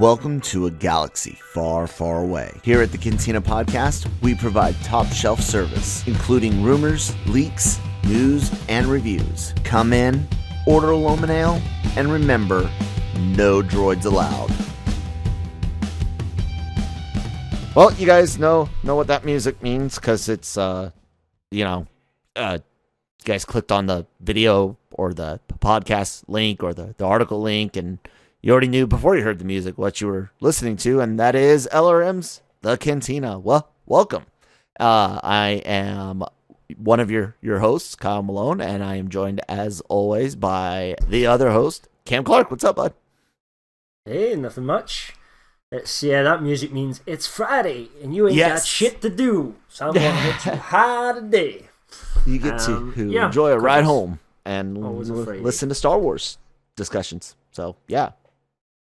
Welcome to a galaxy far, far away. Here at the Cantina podcast, we provide top shelf service, including rumors, leaks, news, and reviews. Come in, order a Loman Ale, and remember, no droids allowed. Well, you guys know what that music means, because it's, you guys clicked on the video or the podcast link or the article link, and you already knew before you heard the music what you were listening to, and that is LRM's The Cantina. Well, welcome. I am one of your hosts, Kyle Malone, and I am joined, as always, by the other host, Cam Clark. What's up, bud? Hey, nothing much. That music means it's Friday, and you ain't got shit to do, so I'm going to hit you hard today. You get to enjoy a ride home and listen to Star Wars discussions. So, yeah.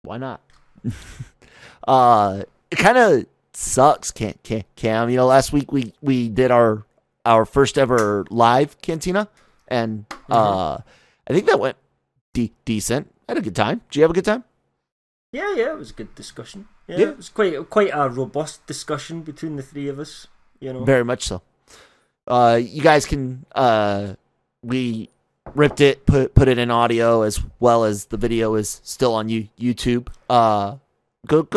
Why not? It kind of sucks, Cam. You know, last week we did our first ever live Cantina, and I think that went decent. I had a good time. Did you have a good time? Yeah, it was a good discussion. Yeah. It was quite a robust discussion between the three of us. You know, very much so. You guys can we ripped it, put it in audio, as well as the video is still on YouTube. Go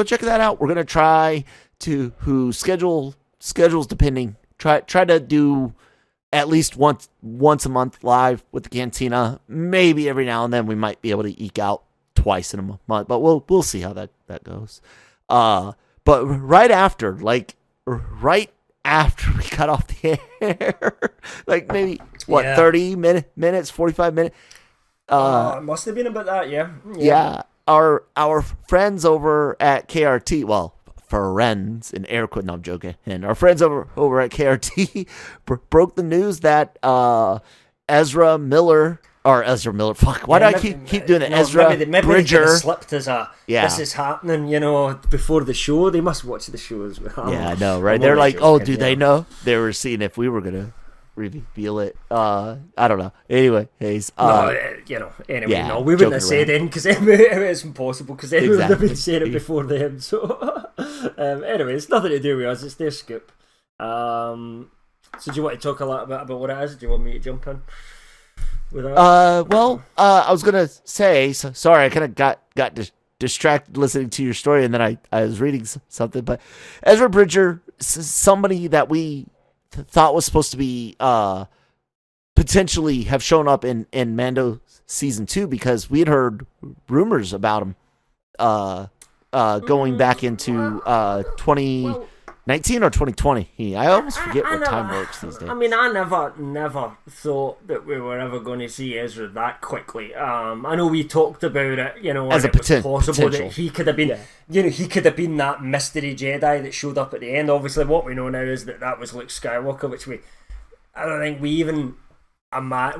check that out. We're gonna try to schedules depending. Try to do at least once a month live with the Cantina. Maybe every now and then we might be able to eke out twice in a month, but we'll see how that goes. But right after we cut off the air, like maybe 30 minutes, 45 minutes. It must have been about that, yeah. Yeah. Our friends over at KRT, well, friends in air quotes, no, I'm joking. And our friends over at KRT broke the news that Ezra Miller. Fuck, why do I keep doing it? Ezra maybe Bridger. They slipped as this is happening, before the show. They must watch the show as well. Yeah, I know, right? They're like, oh, do they know? They were seeing if we were going to reveal it. I don't know. Anyway, Hayes. We wouldn't have said it because it's impossible, because they would have been saying it before them. So, anyway, it's nothing to do with us. It's their scoop. So do you want to talk a little bit about what it is? Do you want me to jump in? I was gonna say, sorry, I kind of got distracted listening to your story, and then I was reading something. But Ezra Bridger, somebody that we thought was supposed to be potentially have shown up in Mando season 2, because we had heard rumors about him going back into 2019 or 2020. I almost forget what time works these days. I mean, I never thought that we were ever going to see Ezra that quickly. I know we talked about it, as a potential that he could have been, he could have been that mystery Jedi that showed up at the end. Obviously, what we know now is that was Luke Skywalker, which I don't think we even.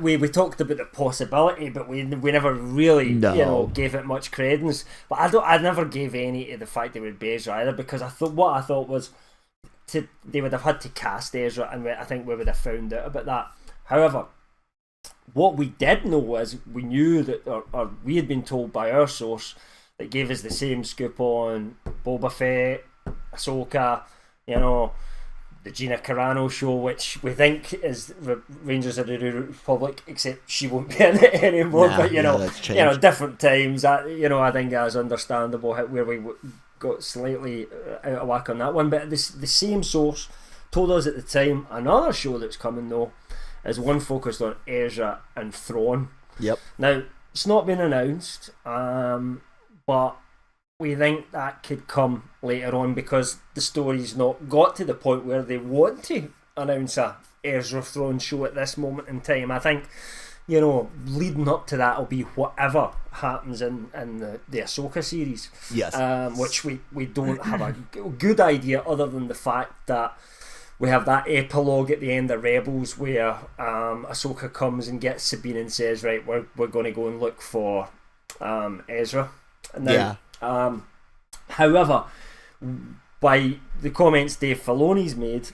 We talked about the possibility, but we never really gave it much credence. But I never gave any to the fact that it would be Ezra either, because I thought was they would have had to cast Ezra, and I think we would have found out about that. However, what we did know is we knew that, or we had been told by our source that gave us the same scoop on Boba Fett, Ahsoka, the Gina Carano show, which we think is Rangers of the Republic, except she won't be in it anymore. But different times. I think that's understandable where we got slightly out of whack on that one. But the same source told us at the time another show that's coming though is one focused on Ezra and Thrawn. Yep. Now it's not been announced, but we think that could come later on, because the story's not got to the point where they want to announce a Ezra Thrawn show at this moment in time. I think, leading up to that will be whatever happens in the Ahsoka series. Yes. Which we don't have a good idea, other than the fact that we have that epilogue at the end of Rebels where Ahsoka comes and gets Sabine and says, right, we're going to go and look for Ezra. And then, however, by the comments Dave Filoni's made,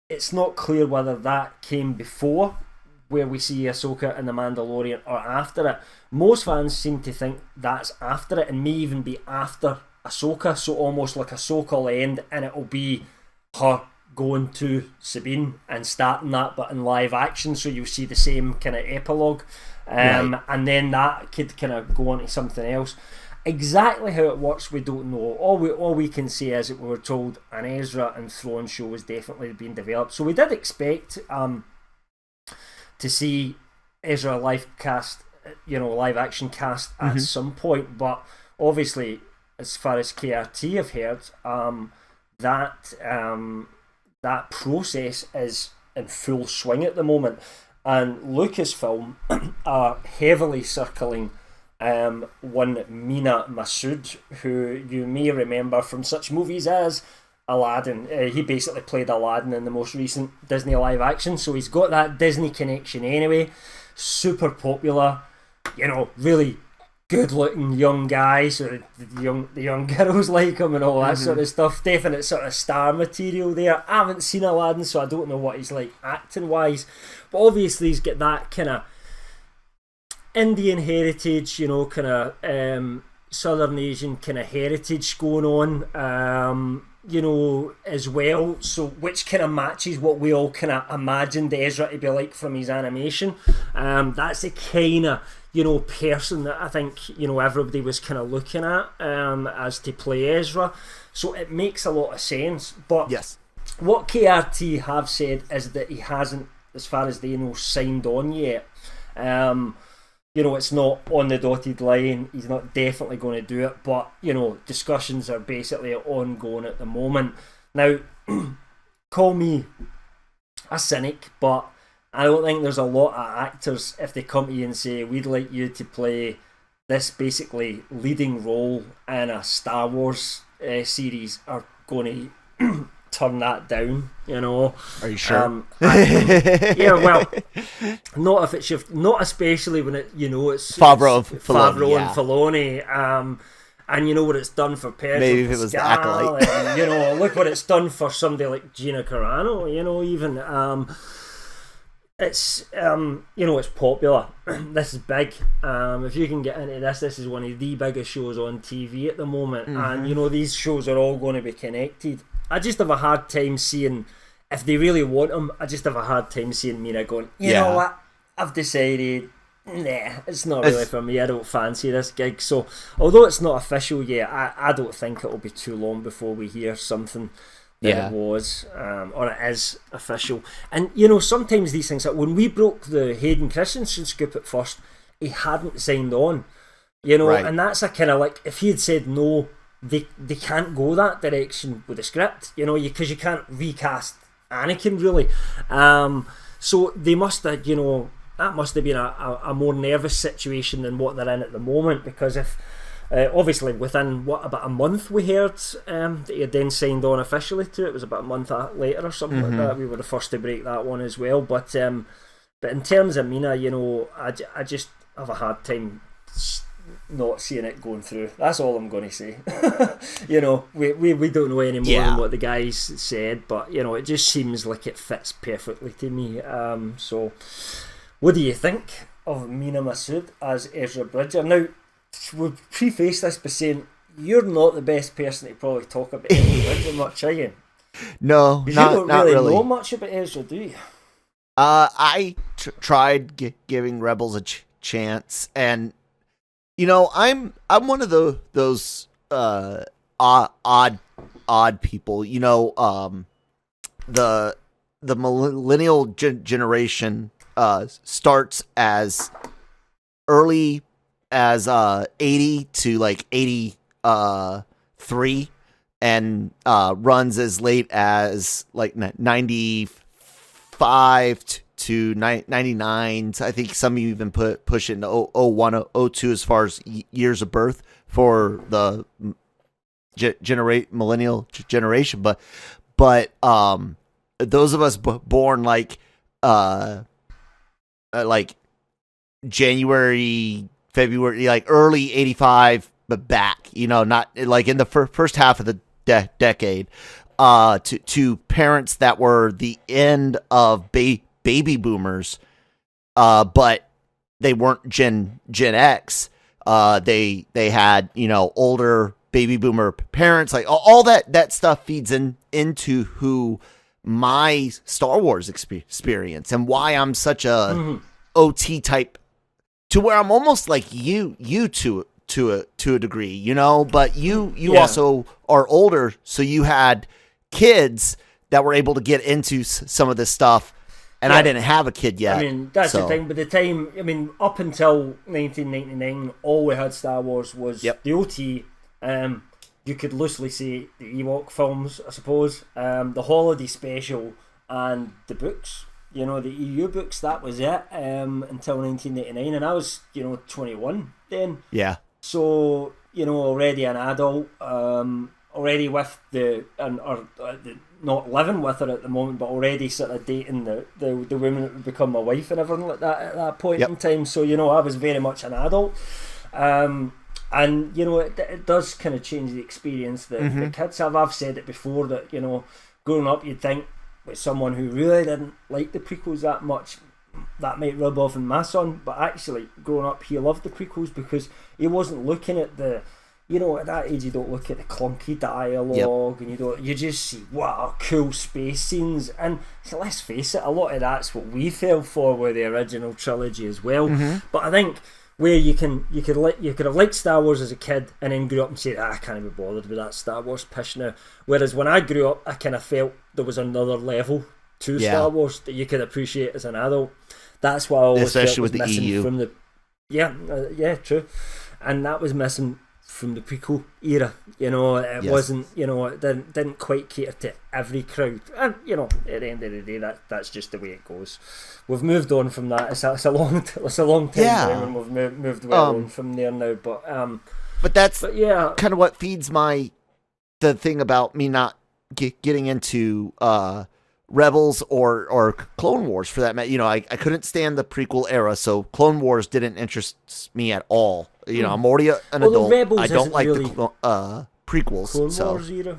it's not clear whether that came before where we see Ahsoka and the Mandalorian or after it. Most fans seem to think that's after it, and may even be after Ahsoka, so almost like Ahsoka will end, and it'll be her going to Sabine and starting that, but in live action, so you'll see the same kind of epilogue, Right. and then that could kind of go on to something else. Exactly how it works, we don't know. All we can say is that we were told an Ezra and Thrawn show was definitely being developed. So we did expect to see Ezra live action cast at some point, but obviously, as far as KRT have heard, that process is in full swing at the moment, and Lucasfilm are heavily circling one Mina Masood, who you may remember from such movies as Aladdin. He basically played Aladdin in the most recent Disney live action, so he's got that Disney connection anyway. Super popular, really good looking young guy, so the young girls like him and all that sort of stuff. Definite sort of star material there. I haven't seen Aladdin, so I don't know what he's like acting wise, but obviously he's got that kind of Indian heritage, kind of Southern Asian kind of heritage going on, as well. So which kind of matches what we all kind of imagined Ezra to be like from his animation. That's the kind of person that I think everybody was kind of looking at as to play Ezra. So it makes a lot of sense. But Yes. what KRT have said is that he hasn't, as far as they know, signed on yet. It's not on the dotted line. He's not definitely going to do it, but discussions are basically ongoing at the moment. Now, call me a cynic, but I don't think there's a lot of actors, if they come to you and say, we'd like you to play this basically leading role in a Star Wars series, are going to turn that down. Are you sure? Yeah, well, not especially when it's Favreau and Filoni, and you know what it's done for Pedro Maybe if it was the Pascal, Acolyte. and look what it's done for somebody like Gina Carano. Even it's it's popular. This is big. If you can get into this is one of the biggest shows on TV at the moment, and these shows are all going to be connected. I just have a hard time seeing, if they really want him, I just have a hard time seeing Mina going, you know what, I've decided, nah, it's not really for me, I don't fancy this gig. So, although it's not official yet, I don't think it'll be too long before we hear something that it was, or it is official. And, sometimes these things, like when we broke the Hayden Christensen scoop at first, he hadn't signed on, Right. and that's a kind of like, if he had said no, they can't go that direction with the script, because you can't recast Anakin really. So they must have, that must have been a more nervous situation than what they're in at the moment, because if obviously within about a month we heard that he had then signed on officially to it. It was about a month later or something like that. We were the first to break that one as well. But in terms of Mina, I just have a hard time not seeing it going through. That's all I'm going to say. We don't know any more than what the guys said, but it just seems like it fits perfectly to me. So what do you think of Mina Masood as Ezra Bridger? Now, we'll preface this by saying you're not the best person to probably talk about Ezra Bridger much, are you? No, You not don't really. know much about Ezra, do you? I tried giving Rebels a chance, and I'm one of those odd people. The millennial generation starts as early as 80 to like 83, and runs as late as like 95 to 99. I think some of you even push into 01, 02 as far as years of birth for the millennial generation. But those of us born like January, February, like early 85, but back, not like in the first half of the decade, to parents that were the end of baby boomers, but they weren't Gen X. They had older baby boomer parents, like all that stuff feeds into who my Star Wars experience and why I'm such a OT type, to where I'm almost like you to a degree, you know, but you also are older, so you had kids that were able to get into some of this stuff, and I didn't have a kid yet. I mean, that's the thing. But the time, I mean, up until 1999, all we had Star Wars was the OT. You could loosely say the Ewok films, I suppose, the holiday special, and the books. You know, the EU books. That was it until 1989, and I was 21 then. Yeah. So already an adult, already with not living with her at the moment, but already sort of dating the woman that would become my wife and everything like that at that point in time. So I was very much an adult, and it does kind of change the experience that the kids have. I've said it before that growing up you'd think with someone who really didn't like the prequels that much, that might rub off on my son, but actually growing up he loved the prequels because he wasn't looking at the at that age you don't look at the clunky dialogue and you just see wow cool space scenes, and let's face it, a lot of that's what we fell for with the original trilogy as well. But I think where you could have liked Star Wars as a kid and then grew up and say I can't be bothered with that Star Wars pish now, whereas when I grew up I kind of felt there was another level to Star Wars that you could appreciate as an adult. That's why I always especially felt with was the missing EU from the true, and that was missing from the prequel era. It wasn't, it didn't quite cater to every crowd, and at the end of the day that's just the way it goes. We've moved on from that. It's a long time now, and we've moved well on from there now, but that's kind of what feeds the thing about me not getting into Rebels or Clone Wars for that matter. I couldn't stand the prequel era, so Clone Wars didn't interest me at all. I'm already an adult. I don't like really the prequels. Clone Wars era,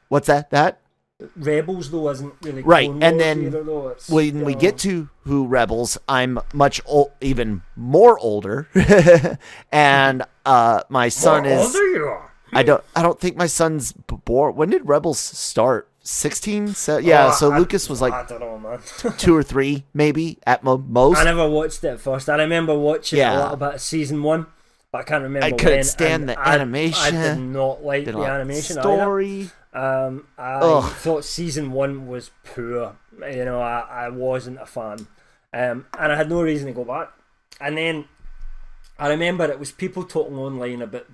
What's that? Rebels though isn't really right, Clone and Wars then either, though. It's, when we get to Rebels, I'm much even more older, and my son is. Older you are. I don't think my son's born. When did Rebels start? 16? So Lucas was like, I don't know, man. 2 or 3 maybe at most. I never watched it first. I remember watching a little bit of season 1, but I can't remember. I couldn't stand the animation. I did not like the animation story. Either. I thought season 1 was poor. I wasn't a fan, and I had no reason to go back. And then I remember it was people talking online about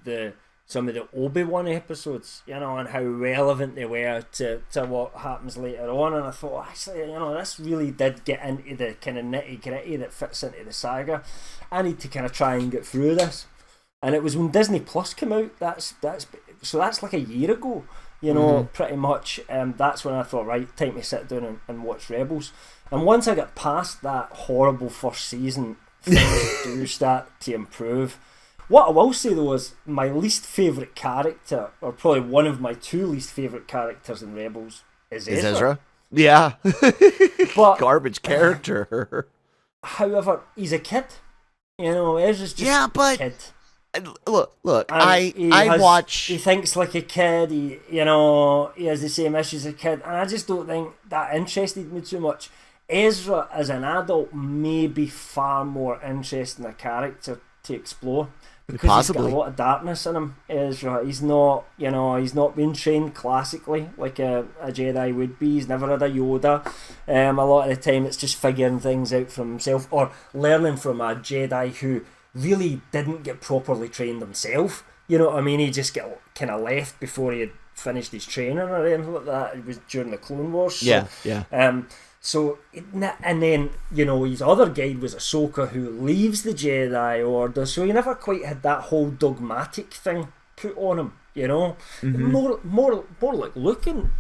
some of the Obi-Wan episodes, and how relevant they were to what happens later on. And I thought, actually, this really did get into the kind of nitty-gritty that fits into the saga. I need to kind of try and get through this. And it was when Disney Plus came out. That's like a year ago, pretty much. That's when I thought, right, time to sit down and watch Rebels. And once I got past that horrible first season, things do start to improve. What I will say though is my least favourite character, or probably one of my 2 least favourite characters in Rebels, is Ezra. Yeah. But garbage character. However, he's a kid. Ezra's just a kid. Look, He thinks like a kid. He has the same issues as a kid, and I just don't think that interested me too much. Ezra as an adult may be far more interesting a character to explore. Because he's got a lot of darkness in him, Ezra. He's not, he's not been trained classically like a Jedi would be. He's never had a Yoda. A lot of the time it's just figuring things out for himself or learning from a Jedi who really didn't get properly trained himself. You know what I mean? He just got kind of left before he had finished his training or anything like that. It was during the Clone Wars. So, yeah. So, and then, his other guide was Ahsoka, who leaves the Jedi Order, so he never quite had that whole dogmatic thing put on him, More like Luke in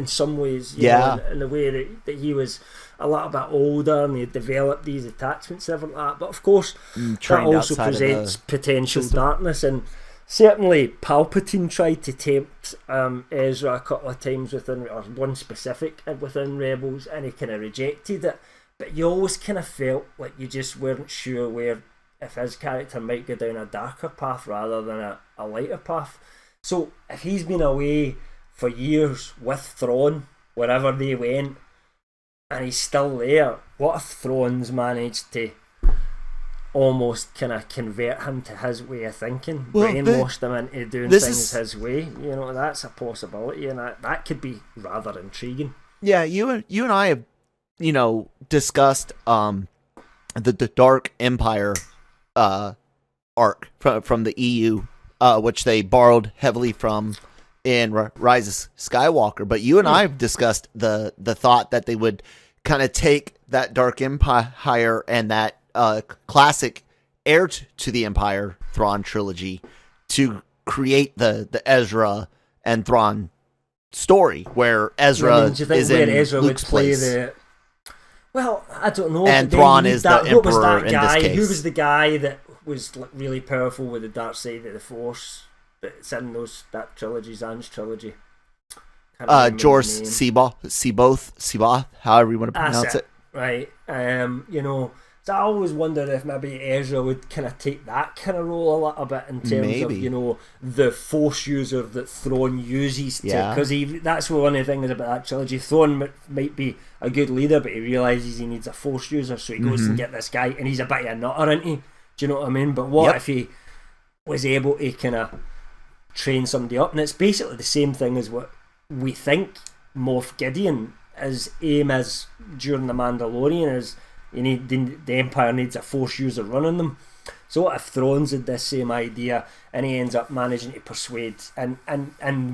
some ways, in the way that he was a little bit older and he had developed these attachments and everything like that. But of course, that also presents potential darkness, and certainly Palpatine tried to tempt Ezra a couple of times or one specific within Rebels, and he kind of rejected it. But you always kind of felt like you just weren't sure where if his character might go down a darker path rather than a lighter path. So if he's been away for years with Thrawn, wherever they went, and he's still there, what if Thrawn's managed to almost kind of convert him to his way of thinking, brainwashed him into doing things his way? You know, that's a possibility, and that could be rather intriguing. Yeah, you and I have, discussed the Dark Empire arc from the EU, which they borrowed heavily from in Rise of Skywalker. But you and I have discussed the thought that they would kind of take that Dark Empire and that classic heir to the Empire Thrawn trilogy to create the Ezra and Thrawn story, where Ezra is in Ezra Luke's place. Well, I don't know. And Thrawn is the Emperor what was that guy? in this case. Who was the guy that was really powerful with the dark side of the Force? That's in that trilogy, Zan's trilogy. George Seaboth, however you want to pronounce it. Right. So I always wondered if maybe Ezra would kind of take that kind of role a little bit in terms of, the Force user that Thrawn uses to, because that's one of the things about that trilogy. Thrawn might be a good leader, but he realises he needs a Force user, so he goes and get this guy, and he's a bit of a nutter, isn't he? Do you know what I mean? But what if he was able to kind of train somebody up? And it's basically the same thing as what we think Moff Gideon's aim is during the Mandalorian is. The Empire needs a Force user running them. So what if Thrawn's had this same idea and he ends up managing to persuade, and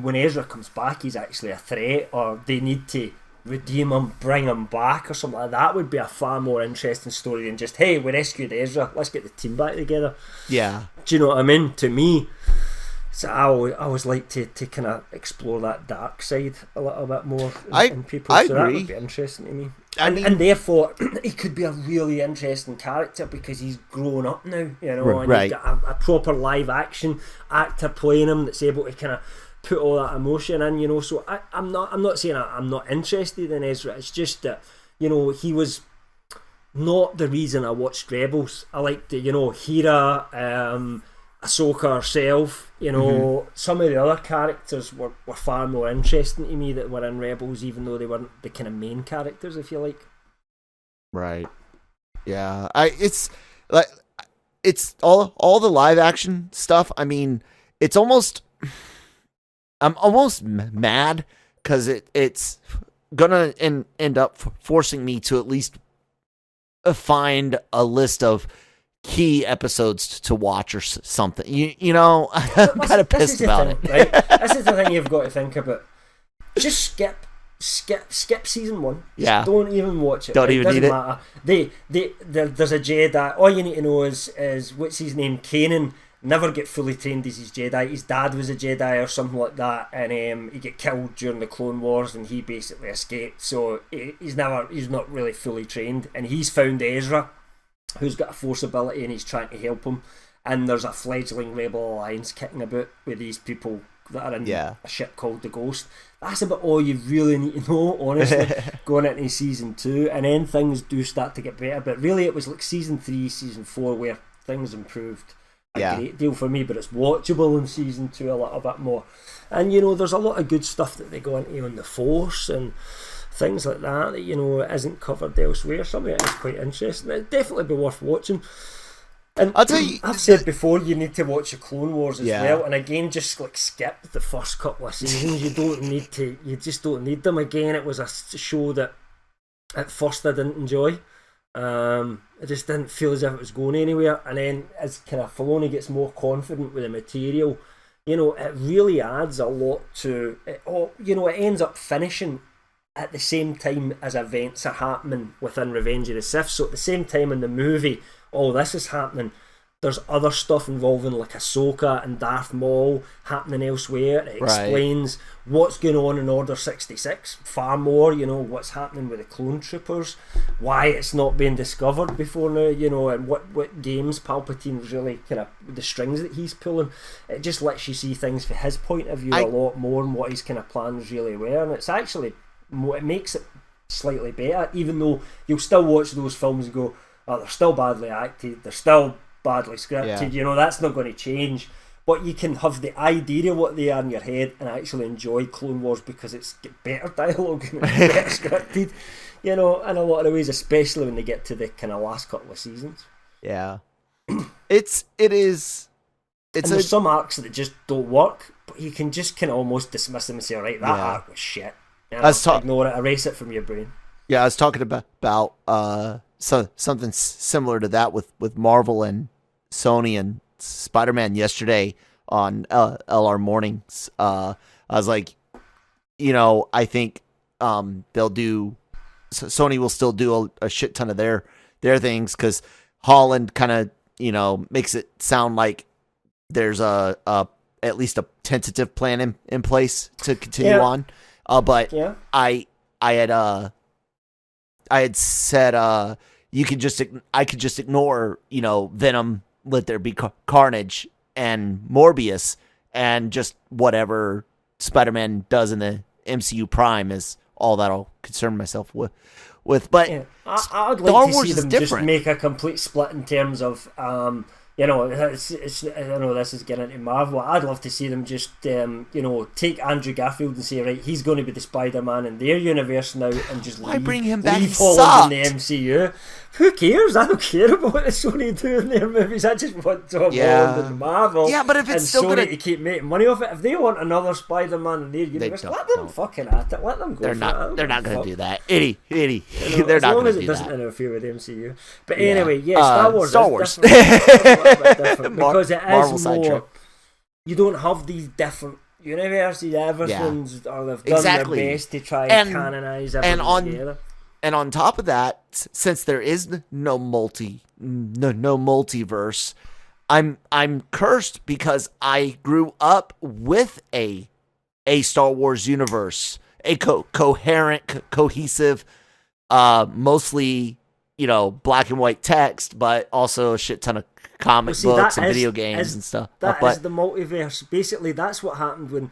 when Ezra comes back he's actually a threat, or they need to redeem him, bring him back or something like that? That would be a far more interesting story than just, hey, we rescued Ezra, let's get the team back together. Yeah. Do you know what I mean? To me, so I always like to kind of explore that dark side a little bit more in people. I so agree. That would be interesting to me. And therefore, he could be a really interesting character because he's grown up now, and he's got a proper live action actor playing him that's able to kind of put all that emotion in, So I'm not saying I'm not interested in Ezra. It's just that, he was not the reason I watched Rebels. I liked the, Hera, Ahsoka herself, some of the other characters were far more interesting to me that were in Rebels, even though they weren't the kind of main characters, if you like. Right. Yeah. It's all the live action stuff. I mean, it's almost, I'm almost mad because it's gonna end up forcing me to at least find a list of key episodes to watch or something. I'm kind of pissed about it. Right? This is the thing you've got to think about. Just skip season 1. Yeah. Just don't even watch it. Don't even need matter. There's a Jedi. All you need to know is what's his name? Kanan never get fully trained as his Jedi. His dad was a Jedi or something like that, and he get killed during the Clone Wars, and he basically escaped. So he's not really fully trained, and he's found Ezra, who's got a Force ability, and he's trying to help him. And there's a fledgling Rebel Alliance kicking about with these people that are in a ship called the Ghost. That's about all you really need to know, honestly, going into season 2. And then things do start to get better. But really, it was like season 3, season 4 where things improved a great deal for me. But it's watchable in season 2 a little bit more. And, there's a lot of good stuff that they go into on the Force and things like that isn't covered elsewhere. Some of it is quite interesting. It'd definitely be worth watching. And I'll tell you, I've said before, you need to watch the Clone Wars as well. And again, just skip the first couple of seasons. You just don't need them. Again, it was a show that at first I didn't enjoy. It just didn't feel as if it was going anywhere. And then as kind of Filoni gets more confident with the material, it really adds a lot to it. It ends up finishing at the same time as events are happening within Revenge of the Sith. So at the same time in the movie, all this is happening, there's other stuff involving like Ahsoka and Darth Maul happening elsewhere. It explains what's going on in Order 66 far more, what's happening with the clone troopers, why it's not been discovered before now, and what games Palpatine's really kind of, the strings that he's pulling. It just lets you see things from his point of view a lot more, and what his kind of plans really were. And it's actually, it makes it slightly better, even though you'll still watch those films and go, oh, they're still badly acted, they're still badly scripted. Yeah. That's not going to change. But you can have the idea of what they are in your head and actually enjoy Clone Wars because it's got better dialogue and it's better scripted, in a lot of ways, especially when they get to the kind of last couple of seasons. Yeah. There's some arcs that just don't work, but you can just kind of almost dismiss them and say, right, that arc was shit. Ignore it, erase it from your brain. Yeah, I was talking about something similar to that with Marvel and Sony and Spider-Man yesterday on LR Mornings. I was like, I think Sony will still do a shit ton of their things because Holland kind of makes it sound like there's at least a tentative plan in place to continue on. But I had said I could just ignore Venom, Let There Be Carnage, and Morbius, and just whatever Spider-Man does in the MCU Prime is all that I'll concern myself with. But I'd like to see them just make a complete split in terms of I know this is getting into Marvel. I'd love to see them just take Andrew Garfield and say, right, he's going to be the Spider-Man in their universe now, and just bring him back? Leave Holland in the MCU. Who cares? I don't care about what Sony do in their movies. I just want Tom Holland and Marvel. Yeah, but if it's still Sony to keep making money off it, if they want another Spider-Man in their universe, let them fucking at it. Let them go. They're not going to do that. They're not going to do that. As long as it doesn't interfere with the MCU. But anyway, Star Wars. Because it is more. You don't have these different universes. Everything's or they've done their best to try and canonize everything together. And on top of that, since there is no multiverse, I'm cursed because I grew up with a Star Wars universe, a coherent, cohesive, mostly black and white text, but also a shit ton of comic books and video games and stuff. That is the multiverse. Basically, that's what happened when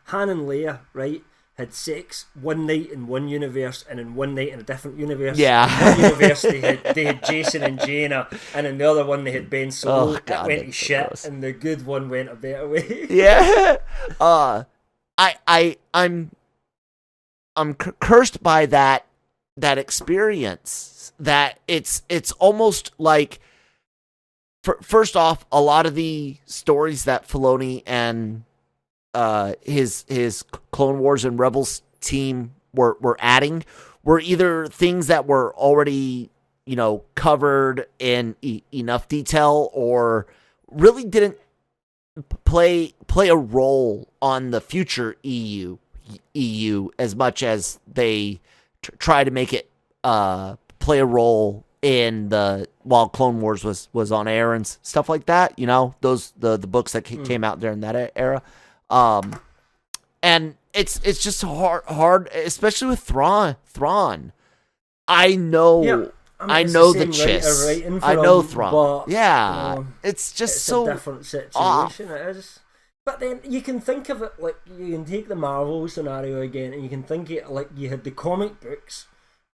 Han and Leia, right, had sex one night in one universe and in one night in a different universe. Yeah. In one universe they had Jason and Jaina, and in the other one they had Ben Solo. That went to shit, gross. And the good one went a better way. Yeah. I'm cursed by that experience. That it's almost like, first off, a lot of the stories that Filoni and his Clone Wars and Rebels team were adding were either things that were already covered in enough detail, or really didn't play a role on the future EU as much as they try to make it play a role in while Clone Wars was on air and stuff like that. Those the books that came out during that era. And it's just hard, especially with Thrawn. I know the Chiss. I know Thrawn. But, it's just a different situation. It is. But then you can think of it like, you can take the Marvel scenario again, and you can think it like you had the comic books.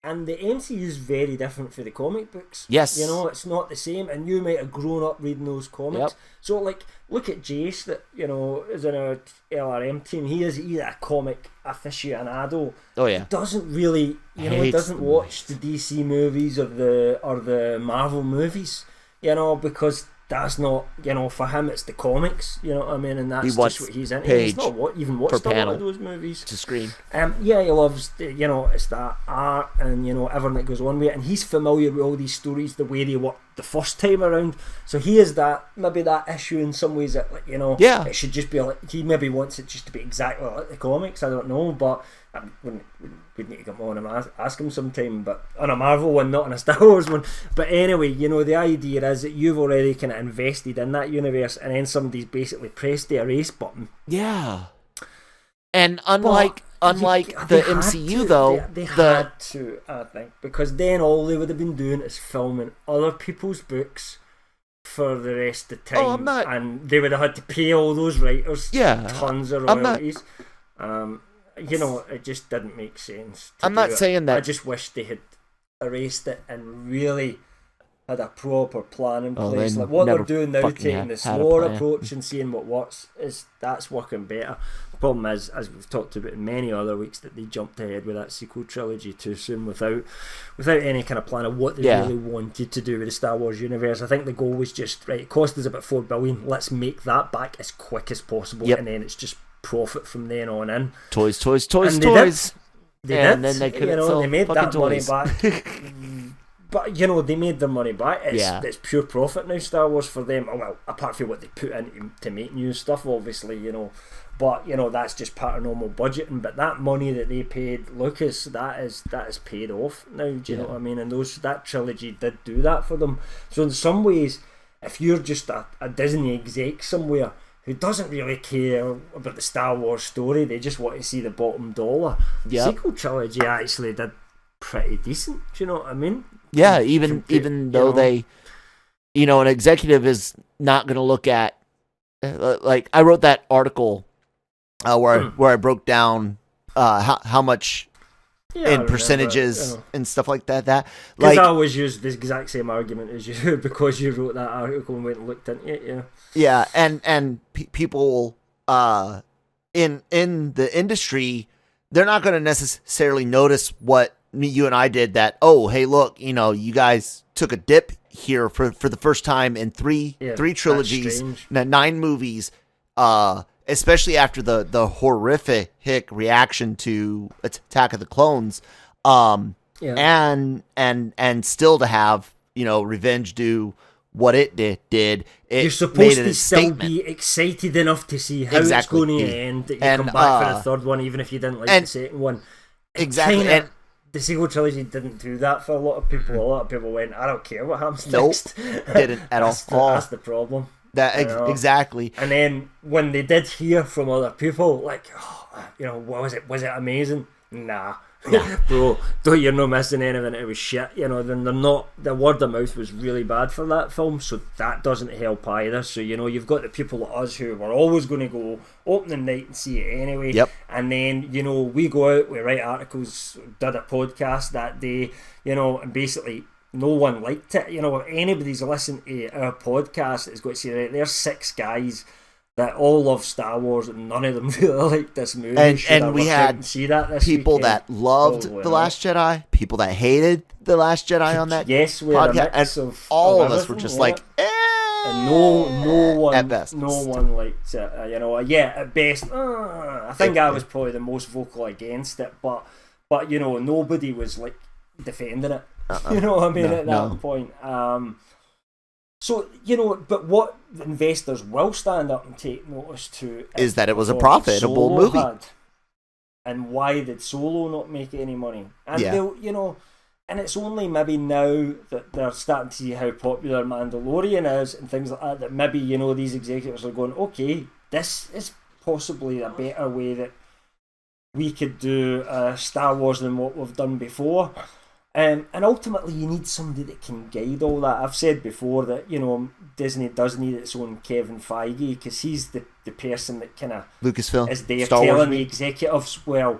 And the MCU is very different for the comic books. Yes. It's not the same, and you might have grown up reading those comics. Yep. So, look at Jace that, is in our LRM team. He's a comic aficionado. Oh, yeah. He doesn't really, doesn't watch the DC movies or the Marvel movies, because that's not, for him it's the comics, you know what I mean, and that's just what he's into. He's not even watched a lot of those movies. To screen. He loves, it's that art and, everything that goes on with it, and he's familiar with all these stories the way they worked the first time around, so he has maybe that issue in some ways that, it should just be he maybe wants it just to be exactly like the comics. I don't know, but we'd need to come on and ask him sometime, but on a Marvel one, not on a Star Wars one. But anyway, the idea is that you've already kind of invested in that universe, and then somebody's basically pressed the erase button. Yeah. And unlike the MCU, though, they had to, I think, because then all they would have been doing is filming other people's books for the rest of the time, and they would have had to pay all those writers tons of royalties. It just didn't make sense. I'm not saying that. I just wish they had erased it and really had a proper plan in Oh, place. they Like what they're never doing now, fucking taking the had a slower plan. approach and seeing what works, that's working better. The problem is, as we've talked about in many other weeks, that they jumped ahead with that sequel trilogy too soon without any kind of plan of what they really wanted to do with the Star Wars universe. I think the goal was just, right, it cost us about $4 billion, let's make that back as quick as possible, and then it's just profit from then on in. Toys. They and did. Then they couldn't sell they made that toys. money back. But they made their money back. It's pure profit now, Star Wars, for them. Well, apart from what they put in to make new stuff, obviously, But that's just part of normal budgeting. But that money that they paid Lucas, that is paid off now. Do you know what I mean? And that trilogy did do that for them. So in some ways, if you're just a Disney exec somewhere who doesn't really care about the Star Wars story, they just want to see the bottom dollar. The sequel trilogy actually did pretty decent. Do you know what I mean? Yeah, even though they, an executive is not going to look at, like I wrote that article where I broke down how much in percentages and stuff like that. Because I always use the exact same argument as you because you wrote that article and went and looked into it. Yeah, and people in the industry, they're not going to necessarily notice what you and I did. That hey, look, you guys took a dip here for the first time in three trilogies, 9 movies. Especially after the horrific reaction to Attack of the Clones, and still to have Revenge do what it did. You're supposed to still be excited enough to see how it's going to end. That you come back for the third one, even if you didn't like the second one. Exactly. And the sequel trilogy didn't do that for a lot of people. A lot of people went, I don't care what happens next. Didn't at all. That's the problem. Exactly. And then when they did hear from other people, like, what was it? Was it amazing? Nah. Bro, you're not missing anything. It was shit. Then they're not. The word of mouth was really bad for that film, so that doesn't help either. So you've got the people like us who were always going to go opening night and see it anyway. Yep. And then we go out, we write articles, did a podcast that day, and basically no one liked it. If anybody's listened to our podcast, it's going to say, right, there's 6 guys that all love Star Wars and none of them really like this movie. And we had people that loved The Last Jedi, people that hated The Last Jedi on that podcast, and all of us were just like, and no one at best. No one liked it. At best, I think I was probably the most vocal against it, but nobody was like defending it. You know what I mean? At that point. So, but what investors will stand up and take notice to is that it was a profitable movie. And why did Solo not make any money? And they'll, and it's only maybe now that they're starting to see how popular Mandalorian is and things like that maybe, these executives are going, okay, this is possibly a better way that we could do Star Wars than what we've done before. And ultimately, you need somebody that can guide all that. I've said before that Disney does need its own Kevin Feige because he's the person that kind of Lucasfilm is there Star telling Wars the executives, well,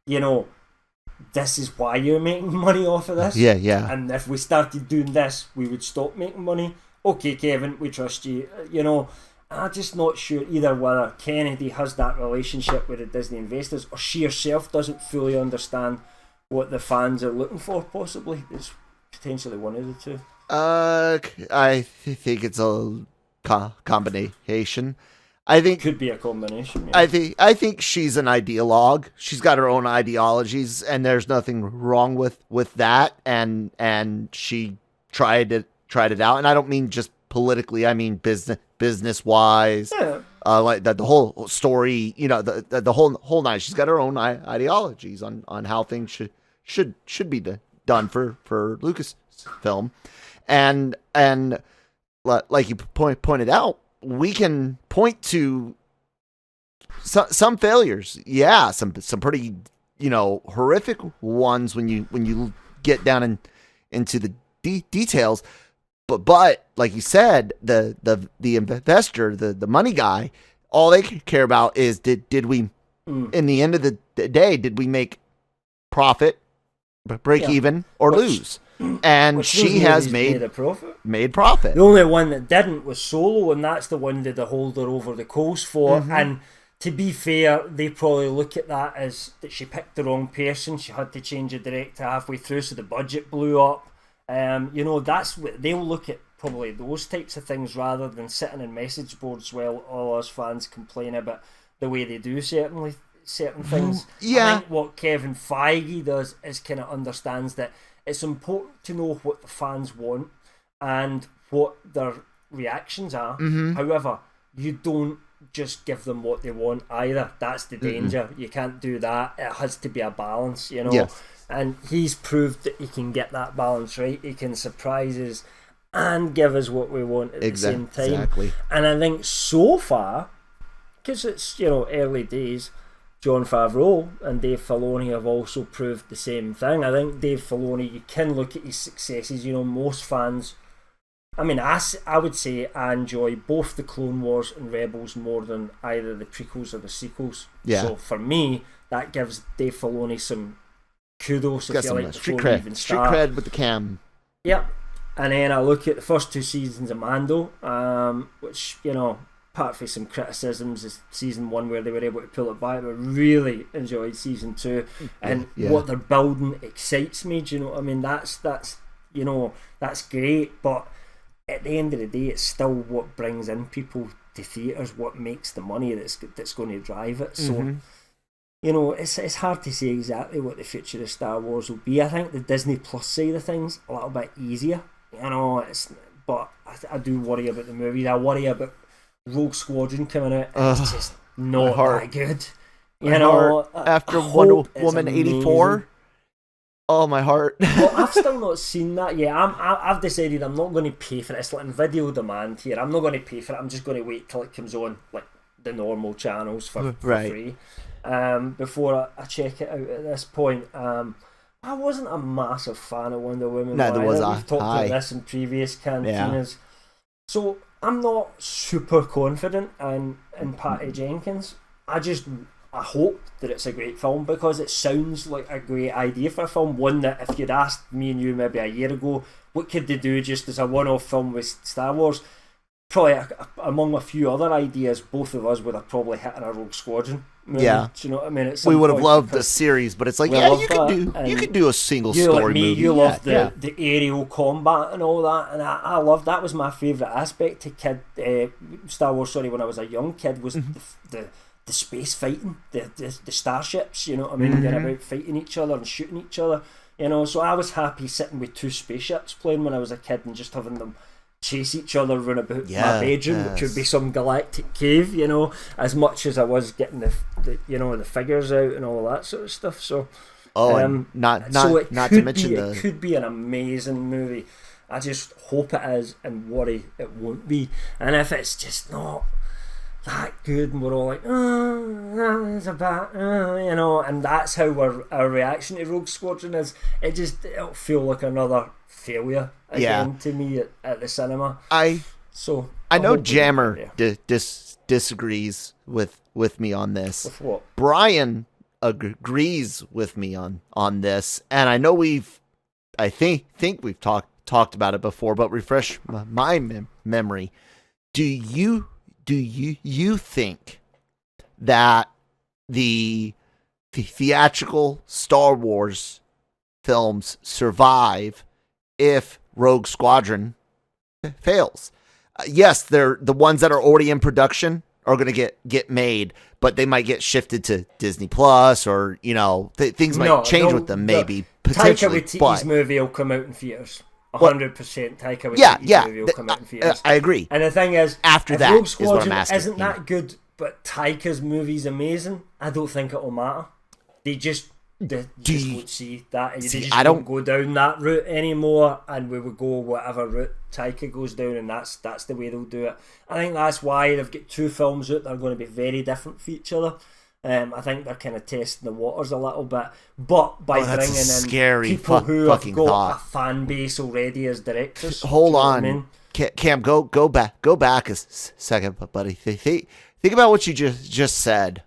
this is why you're making money off of this. Yeah. And if we started doing this, we would stop making money. Okay, Kevin, we trust you. I'm just not sure either whether Kennedy has that relationship with the Disney investors or she herself doesn't fully understand what the fans are looking for. Possibly it's potentially one of the two. I think it's a combination. I think could be a combination. Yeah. I think she's an ideologue. She's got her own ideologies, and there's nothing wrong with that. And she tried it out, and I don't mean just politically. I mean business wise. Yeah. Like the whole story. The whole nine. She's got her own ideologies on how things should be done for Lucasfilm, and like you pointed out, we can point to some failures. Yeah, some pretty horrific ones when you get down into the details. But like you said, the investor, the money guy, all they care about is did we in the end of the day did we make profit, break even, or lose? and Which she has made a profit. Made profit. The only one that didn't was Solo, and that's the one that they hold her over the coals for. Mm-hmm. And to be fair, they probably look at that as that she picked the wrong person. She had to change a director halfway through, so the budget blew up. That's what they'll look at, probably those types of things, rather than sitting in message boards while all us fans complain about the way they do certain things. Yeah. I think what Kevin Feige does is kind of understands that it's important to know what the fans want and what their reactions are. Mm-hmm. However, you don't just give them what they want either. That's the danger. Mm-hmm. You can't do that. It has to be a balance, Yes. And he's proved that he can get that balance right. He can surprise us and give us what we want at the same time. Exactly. And I think so far, because it's early days, Jon Favreau and Dave Filoni have also proved the same thing. I think Dave Filoni, you can look at his successes. Most fans, I would say I enjoy both the Clone Wars and Rebels more than either the prequels or the sequels. Yeah. So for me, that gives Dave Filoni some kudos, if you like, street before we even start. Street cred with the cam. Yep. And then I look at the first 2 seasons of Mando, which, apart from some criticisms, is season 1 where they were able to pull it back. I really enjoyed season 2, and what they're building excites me. Do you know what I mean? That's great, but at the end of the day, it's still what brings in people to theatres, what makes the money that's going to drive it. So, it's hard to say exactly what the future of Star Wars will be. I think the Disney Plus side of things a little bit easier. But I do worry about the movies. I worry about Rogue Squadron coming out. It's just not that good. After Wonder Woman 84. Oh, my heart. Well, I've still not seen that yet. I've decided I'm not going to pay for it. It's like in video demand here. I'm not going to pay for it. I'm just going to wait till it comes on like the normal channels for free. Before I check it out at this point. I wasn't a massive fan of Wonder Woman. Neither was I. We've talked about this in previous cantinas. So I'm not super confident in Patty Jenkins. I hope that it's a great film, because it sounds like a great idea for a film. One that if you'd asked me and you maybe a year ago, what could they do just as a one-off film with Star Wars? Probably among a few other ideas, both of us would have probably hit in a Rogue Squadron movie. Yeah. Do you know what I mean? We would have loved the series, but it's like, you could do a single story movie. You love the aerial combat and all that, and I love that. Was my favourite aspect to Star Wars. When I was a young kid, was the space fighting, the starships. You know what I mean? Getting about fighting each other and shooting each other. So I was happy sitting with 2 spaceships playing when I was a kid and just having them chase each other run about my bedroom, which would be some galactic cave, as much as I was getting the figures out and all that sort of stuff. So not to mention it could be an amazing movie. I just hope it is and worry it won't be. And if it's just not that good and we're all like, it's about, and that's how our reaction to Rogue Squadron is, it'll feel like another failure again to me at the cinema. I know Jammer disagrees with me on this. With what? Brian agrees with me on this, and I know I think we've talked about it before, but refresh my memory. Do you think that the theatrical Star Wars films survive if Rogue Squadron fails? Yes, they're the ones that are already in production are going to get made, but they might get shifted to Disney Plus, or things might change with them, maybe potentially. Taika Waititi's movie will come out in theaters. 100% Taika Waititi's movie will come out in theaters. I agree. And the thing is, after if that Rogue is what I'm asking. Isn't that good, but Taika's movie's amazing, I don't think it'll matter. They just won't see that. They don't go down that route anymore, and we will go whatever route Taika goes down, and that's the way they'll do it. I think that's why they've got 2 films out that are going to be very different for each other. I think they're kind of testing the waters a little bit, but by bringing in people who have got a fan base already as directors. Hold on, Cam, go back a second, buddy. Think about what you just said.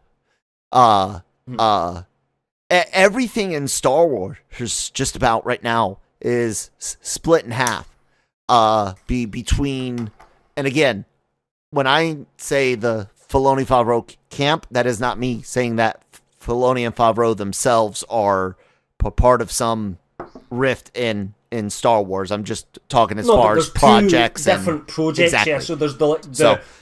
Everything in Star Wars is just about right now is split in half. Between, and again, when I say the Filoni Favreau camp, that is not me saying that Filoni and Favreau themselves are part of some rift in Star Wars. I'm just talking as far as projects. Different projects, exactly. Yeah. So there's the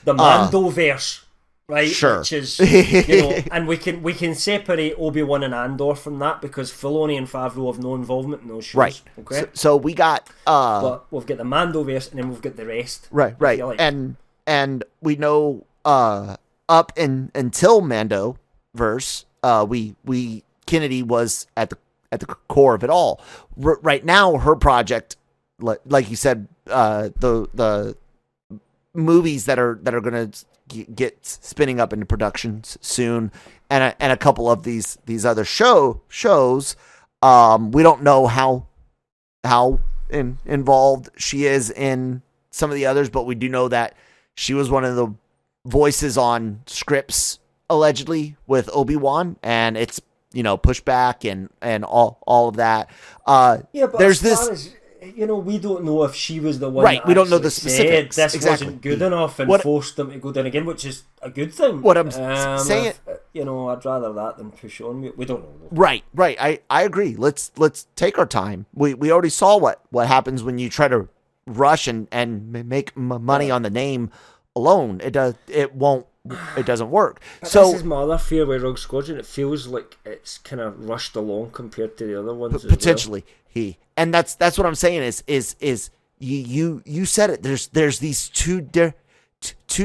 Mandoverse, right? Sure. Which is, and we can separate Obi-Wan and Andor from that because Filoni and Favreau have no involvement in those shows. Right. Okay. So we got. But we've got the Mandoverse, and then we've got the rest. Right. Like. And we know up until Mandoverse, we Kennedy was at the core of it all. Right now, her project, like you said, the movies that are going to get spinning up into production soon, and a couple of these other shows. We don't know how involved she is in some of the others, but we do know that she was one of the voices on scripts allegedly with Obi-Wan, and it's pushback and all of that. But there's this. We don't know if she was the one. Right, we don't know the specifics. This exactly. wasn't good enough and forced them to go down again, which is a good thing. What I'm saying, I'd rather that than push on. We don't know. Right. I agree. Let's take our time. We already saw what happens when you try to rush and make money on the name alone. It doesn't work. So this is my other fear with Rogue Squadron. It feels like it's kind of rushed along compared to the other ones. Potentially, and that's what I'm saying is you said it. There's these two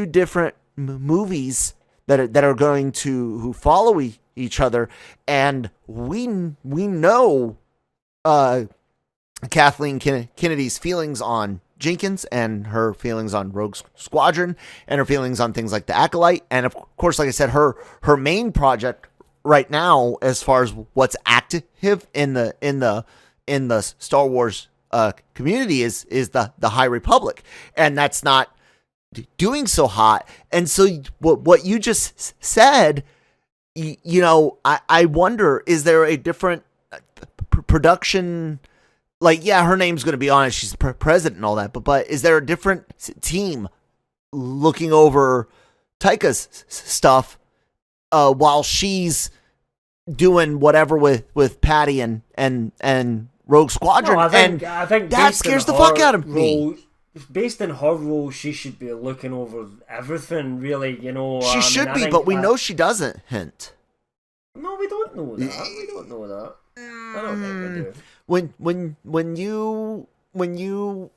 different movies that are going to follow each other, and we know Kathleen Kennedy's feelings on Jenkins and her feelings on Rogue Squadron and her feelings on things like the Acolyte, and of course, like I said, her main project right now, as far as what's active in the Star Wars community, is the High Republic, and that's not doing so hot. And so what you just said, I wonder, is there a different production? Like, yeah, her name's going to be on it. She's president and all that. But is there a different team looking over Taika's stuff while she's doing whatever with Patty and Rogue Squadron? No, I think that scares the fuck out of me. Based on her role, she should be looking over everything, really. She should be, but we know she doesn't. Hint. No, we don't know that. We don't know that. I don't think we do. When you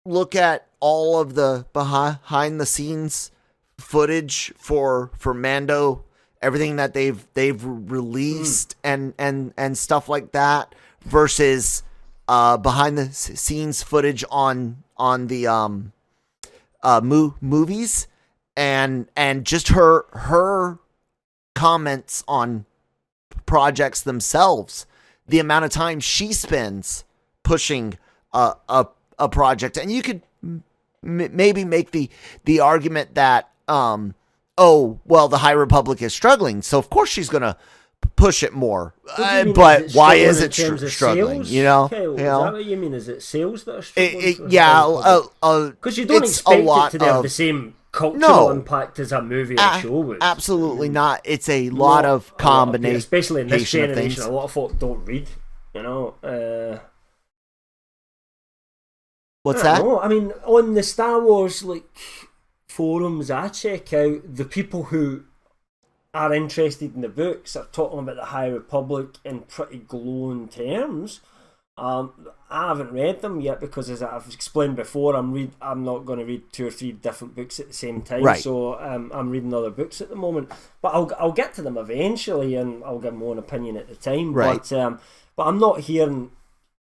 look at all of the behind the scenes footage for Mando, everything that they've released and stuff like that, versus behind the scenes footage on the movies, and just her comments on projects themselves, the amount of time she spends pushing a project. And you could maybe make the argument that, the High Republic is struggling, so of course she's going to push it more. But why is it struggling? Okay, well, is that what you mean? Is it sales that are struggling? Because you don't expect it to have the same cultural impact as a movie or show would. Absolutely not. It's a lot of combination, especially in this generation. A lot of folk don't read. What's that? I mean, on the Star Wars forums I check out, the people who are interested in the books are talking about the High Republic in pretty glowing terms. I haven't read them yet because, as I've explained before, I'm not going to read 2 or 3 different books at the same time. Right. So I'm reading other books at the moment, but I'll get to them eventually, and I'll give my own opinion at the time. Right. But I'm not hearing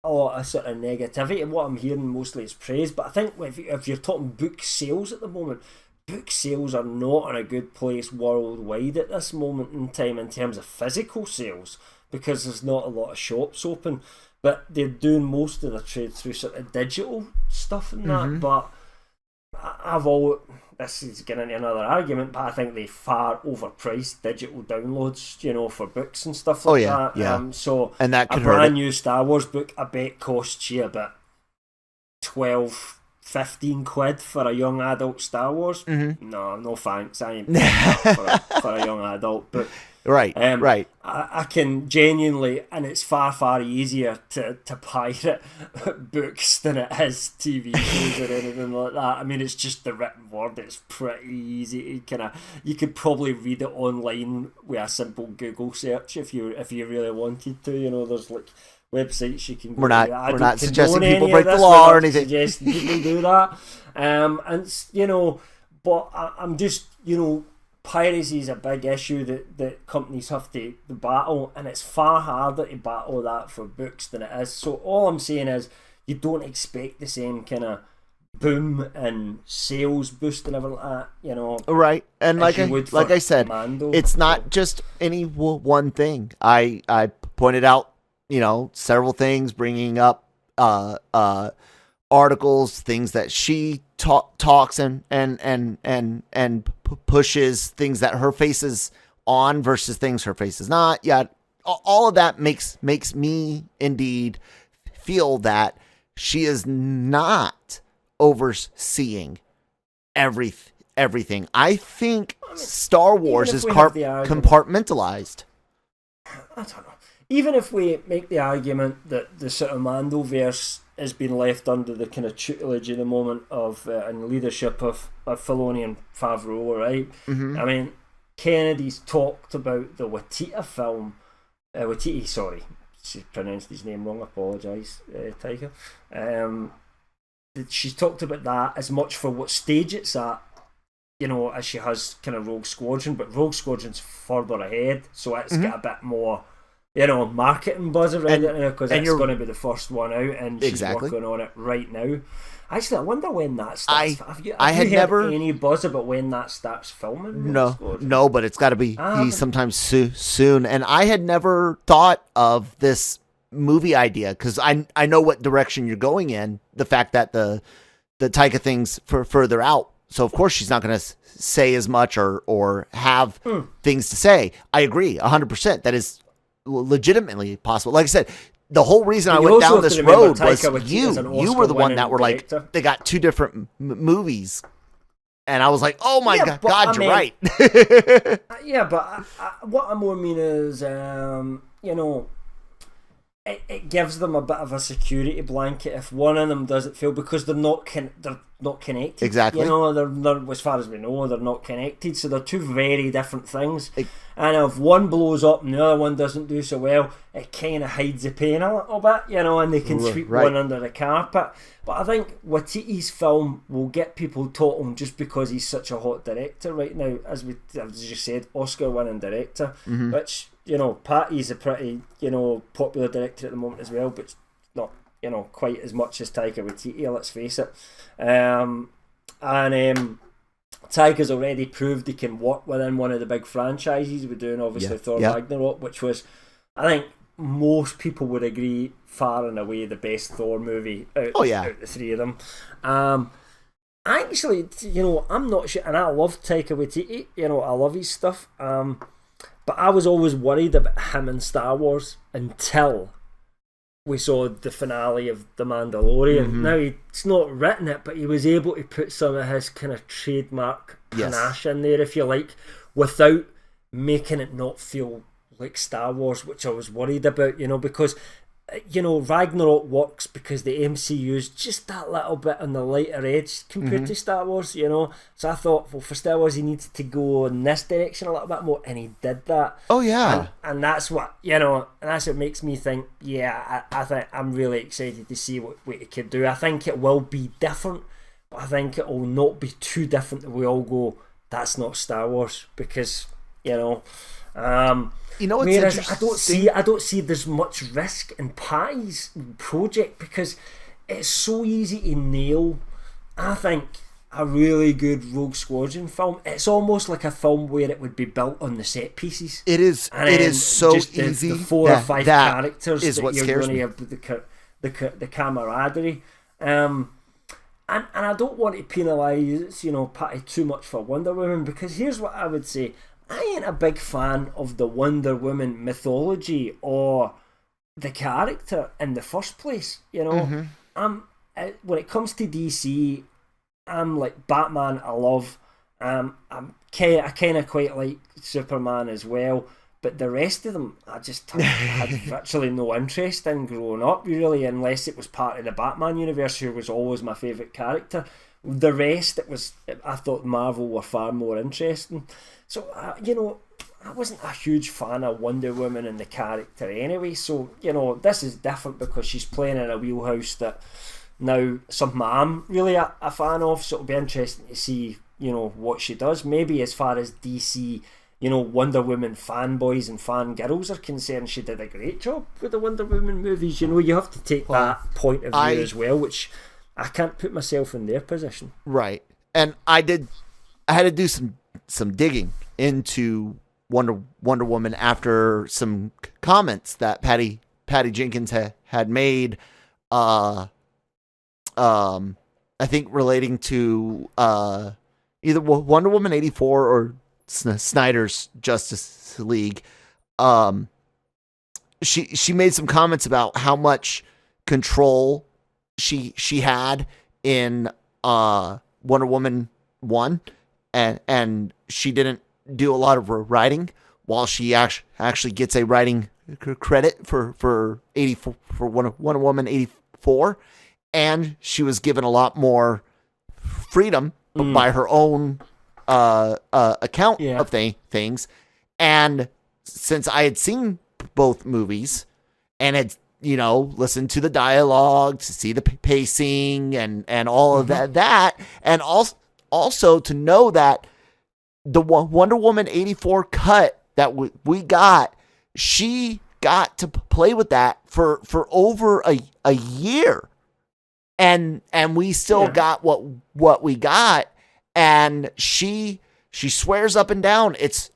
a sort of negativity. What I'm hearing mostly is praise. But I think if you're talking book sales at the moment, book sales are not in a good place worldwide at this moment in time in terms of physical sales, because there's not a lot of shops open. But they're doing most of the trade through sort of digital stuff and that. But I've all. This is getting into another argument, but I think they far overpriced digital downloads, you know, for books and stuff like that. Yeah. So and that could a hurt brand it. new Star Wars book, I bet costs you about 12, 15 quid for a young adult Star Wars. Mm-hmm. No thanks. I ain't paying that for a young adult book. Right, right. I can genuinely, and it's far, far easier to pirate books than it is TV shows or anything like that. I mean, it's just the written word. It's pretty easy to you could probably read it online with a simple Google search if you really wanted to. You know, there's like websites you can go We're to. not suggesting people break the law or anything. Suggesting people do that. And you know, but I'm just, you know, piracy is a big issue that companies have to battle, and it's far harder to battle that for books than it is. So all I'm saying is you don't expect the same kind of boom and sales boost and everything like that, you know. Right, and like I said, Mando, it's not just any one thing. I pointed out, you know, several things, bringing up articles, things that she talks and pushes, things that her face is on versus things her face is not. Yeah, all of that makes me indeed feel that she is not overseeing everything. I think Star Wars is compartmentalized. I don't know. Even if we make the argument that the sort of Mandoverse has been left under the kind of tutelage at the moment of and leadership of Filoni and Favreau, right? Mm-hmm. I mean, Kennedy's talked about the Waititi, sorry, she pronounced his name wrong, I apologise, Tiger. She's talked about that as much for what stage it's at, you know, as she has kind of Rogue Squadron, but Rogue Squadron's further ahead, so it's got a bit more, you know, marketing buzz around it now, because it's going to be the first one out, and she's working on it right now. Actually, I wonder when that starts. Have you heard any buzz about when that starts filming? No, but it's got to be sometime soon. And I had never thought of this movie idea, because I know what direction you're going in. The fact that the Taika thing's further out, so of course she's not going to say as much or have things to say. I agree 100%. That is legitimately possible. Like I said, the whole reason I went down this road was you were the one that were director. Like, they got two different movies, and I was like, oh my God, you're right. Yeah, but what I more mean is, you know, it gives them a bit of a security blanket if one of them doesn't fail, because they're not connected. Exactly. You know, they're, as far as we know, they're not connected. So they're two very different things. And if one blows up and the other one doesn't do so well, it kind of hides the pain a little bit, you know, and they can sweep one under the carpet. But I think Waititi's film will get people talking just because he's such a hot director right now. As you said, Oscar-winning director, which, you know, Patty's a pretty, you know, popular director at the moment as well, but not, you know, quite as much as Taika Waititi, let's face it. Taika's already proved he can work within one of the big franchises. We're doing, obviously, Thor Ragnarok, which was, I think, most people would agree, far and away the best Thor movie out the three of them. Actually, you know, I'm not sure, and I love Taika Waititi, you know, I love his stuff, but I was always worried about him in Star Wars until we saw the finale of The Mandalorian. Now, he's not written it, but he was able to put some of his kind of trademark panache in there, if you like, without making it not feel like Star Wars, which I was worried about, you know, because, you know, Ragnarok works because the MCU's just that little bit on the lighter edge compared to Star Wars, you know. So I thought, well, for Star Wars he needs to go in this direction a little bit more, and he did that. Oh yeah. And that's what, you know, and that's what makes me think, I think I'm really excited to see what it could do. I think it will be different, but I think it will not be too different that we all go, that's not Star Wars, because, you know, you know, what's whereas interesting? I don't see there's much risk in Patty's project, because it's so easy to nail. I think a really good Rogue Squadron film, it's almost like a film where it would be built on the set pieces. It is. It is so easy. The 4 or 5 characters is that what you're scares going me. to have the camaraderie. And and I don't want to penalise, Patty too much for Wonder Woman, because here's what I would say. I ain't a big fan of the Wonder Woman mythology or the character in the first place, I'm when it comes to DC, I'm like Batman, I love. I kind of quite like Superman as well, but the rest of them I just had virtually no interest in growing up, really, unless it was part of the Batman universe, who was always my favourite character. The rest, I thought Marvel were far more interesting. So I wasn't a huge fan of Wonder Woman and the character anyway. So this is different because she's playing in a wheelhouse that now something I'm really a fan of. So it'll be interesting to see what she does. Maybe as far as DC, Wonder Woman fanboys and fangirls are concerned, she did a great job with the Wonder Woman movies. You have to take that point of view as well, which I can't put myself in their position. Right. And I had to do some digging into Wonder Woman after some comments that Patty Jenkins had made, I think relating to either Wonder Woman 84 or Snyder's Justice League. She made some comments about how much control she had in Wonder Woman 1, and she didn't do a lot of writing, while she actually gets a writing credit for 84 for Wonder Woman 84, and she was given a lot more freedom by her own account of things. And since I had seen both movies and had listened to the dialogue, to see the pacing and all of that, and also to know that the Wonder Woman 84 cut that we got, she got to play with that for over a year, and we still got what we got, and she swears up and down it's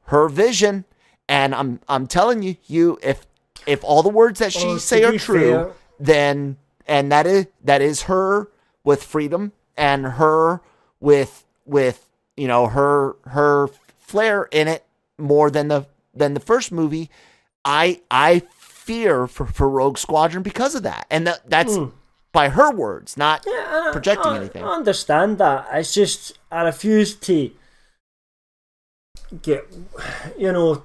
her vision, and I'm telling you if all the words that she say are true, then and that is her with freedom, and her with her flair in it more than the first movie. I fear for Rogue Squadron because of that, and that's by her words, not projecting anything. I understand that. It's just I refuse to get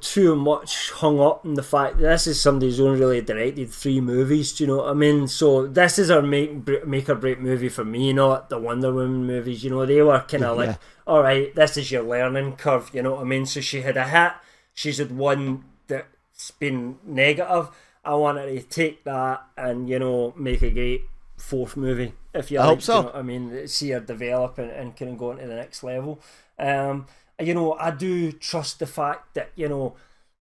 too much hung up in the fact that this is somebody who's only really directed 3 movies. Do you know what I mean? So this is our make or break movie for me, not the Wonder Woman movies. They were kind of like, all right, this is your learning curve. You know what I mean? So she had a hit, she's had one that's been negative. I want her to take that and make a great 4th movie, if you like. Hope so. You know what I mean? See her develop and kind of go into the next level. I do trust the fact that,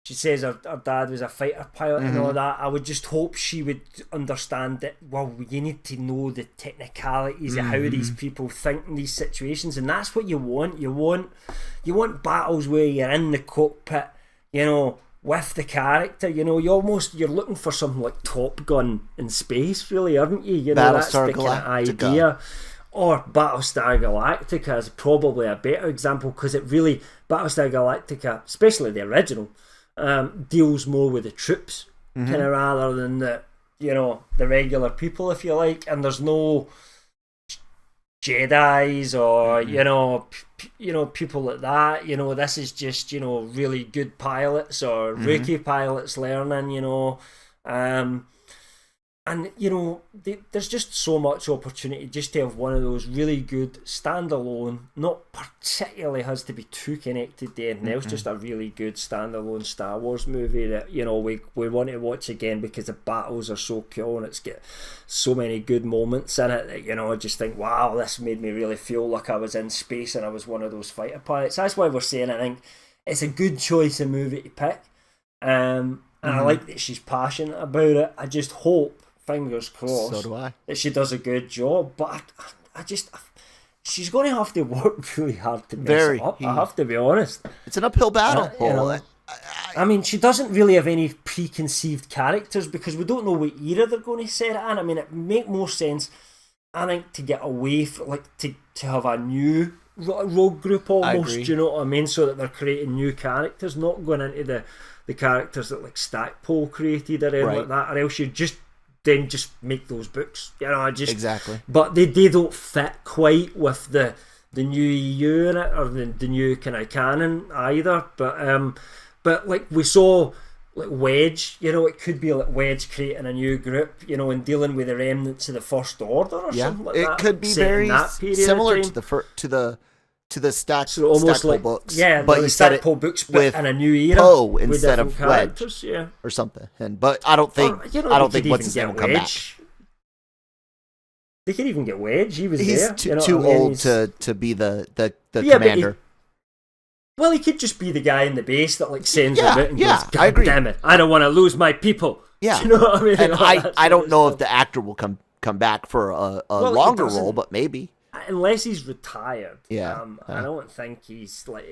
she says her dad was a fighter pilot and all that. I would just hope she would understand that, well, you need to know the technicalities of how these people think in these situations, and that's what you want. You want battles where you're in the cockpit, with the character. You're looking for something like Top Gun in space, really, aren't you? That's the kind of idea. Or Battlestar Galactica is probably a better example, because Battlestar Galactica, especially the original, deals more with the troops, kind of rather than the regular people, if you like. And there's no Jedis or people like that. This is just really good pilots or rookie pilots learning. And there's just so much opportunity just to have one of those really good standalone, not particularly has to be too connected to anything else, just a really good standalone Star Wars movie that we want to watch again, because the battles are so cool and it's got so many good moments in it that I just think, wow, this made me really feel like I was in space and I was one of those fighter pilots. That's why we're saying I think it's a good choice of movie to pick, and I like that she's passionate about it. I just hope, fingers crossed, so do I, that she does a good job, but I just she's going to have to work really hard to mess it up. I have to be honest. It's an uphill battle. I mean, she doesn't really have any preconceived characters because we don't know what era they're going to set it in. I mean, it make more sense I think to get away from, like, to have a new rogue group almost, do you know what I mean? So that they're creating new characters, not going into the characters that like Stackpole created or anything like that, or else you just make those books, you know. Exactly. But they don't fit quite with the new EU in it, or the new kind of canon either. But like we saw, like Wedge, you know, it could be like Wedge creating a new group, you know, and dealing with the remnants of the First Order or something like that. It could be very similar to the so almost Stackpole like books. Yeah, but the Stackpole books, but in a new era, Poe instead of Wedge, yeah, or something. But I don't think what's his name will come back. They could even get Wedge. He was He's there. too old to be the commander. Well, he could just be the guy in the base that like sends him out and goes, God I agree. damn it, I don't want to lose my people. Yeah, do you know what I mean? And I don't know if the actor will come back for a longer role, but maybe. Unless he's retired. Yeah. I don't think he's not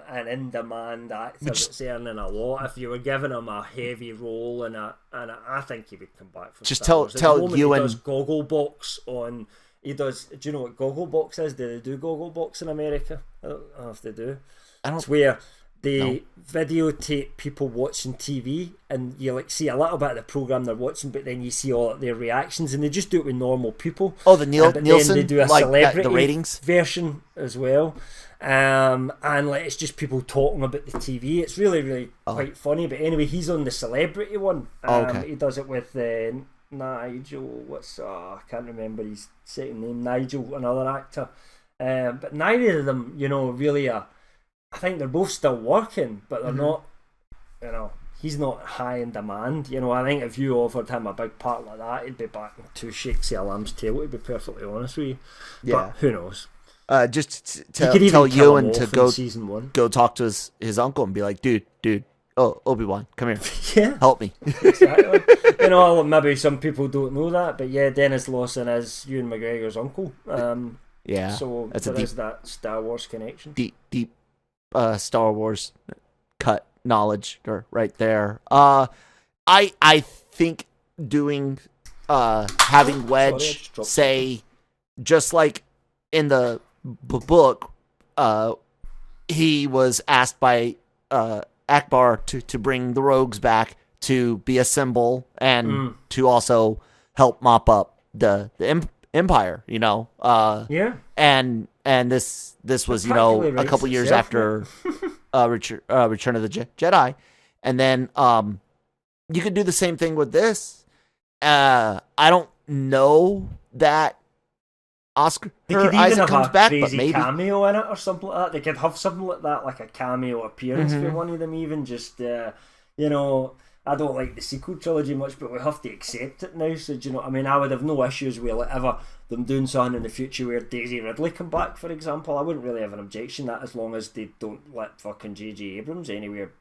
an in-demand actor that's earning a lot. If you were giving him a heavy role and I think he would come back for just Star Wars. tell you he does Gogglebox on. He does. Do you know what Gogglebox is? Do they do Gogglebox in America? I don't know if they do. It's where they videotape people watching TV, and you like see a little bit of the program they're watching, but then you see all their reactions, and they just do it with normal people. Oh, the Nielsen, then they do a celebrity the ratings version as well, and like it's just people talking about the TV. It's really, really quite funny. But anyway, he's on the celebrity one. He does it with Nigel. I can't remember his second name. Nigel, another actor. But neither of them, you know, really are. I think they're both still working, but they're not, you know, he's not high in demand. You know, I think if you offered him a big part like that, he'd be back in two shakes of a lamb's tail, to be perfectly honest with you. Yeah. But who knows? Just tell Ewan to go talk to his uncle and be like, dude, Obi-Wan, come here. Help me. Exactly. You know, maybe some people don't know that, but yeah, Dennis Lawson is Ewan McGregor's uncle. So there is that Star Wars connection. Deep Star Wars cut knowledge right there. I think doing having Wedge say, just like in the book, he was asked by Akbar to bring the rogues back to be a symbol and to also help mop up the Empire, you know. And this was, you know, a couple years after Return of the Jedi, and then you could do the same thing with this. I don't know that Oscar Isaac comes back, but maybe cameo in it or something like that. They could have something like that, like a cameo appearance for one of them, even just you know. I don't like the sequel trilogy much, but we have to accept it now. So do you know what I mean? I would have no issues with like ever them doing something in the future where Daisy Ridley come back, for example. I wouldn't really have an objection to that, as long as they don't let fucking J.J. Abrams anywhere.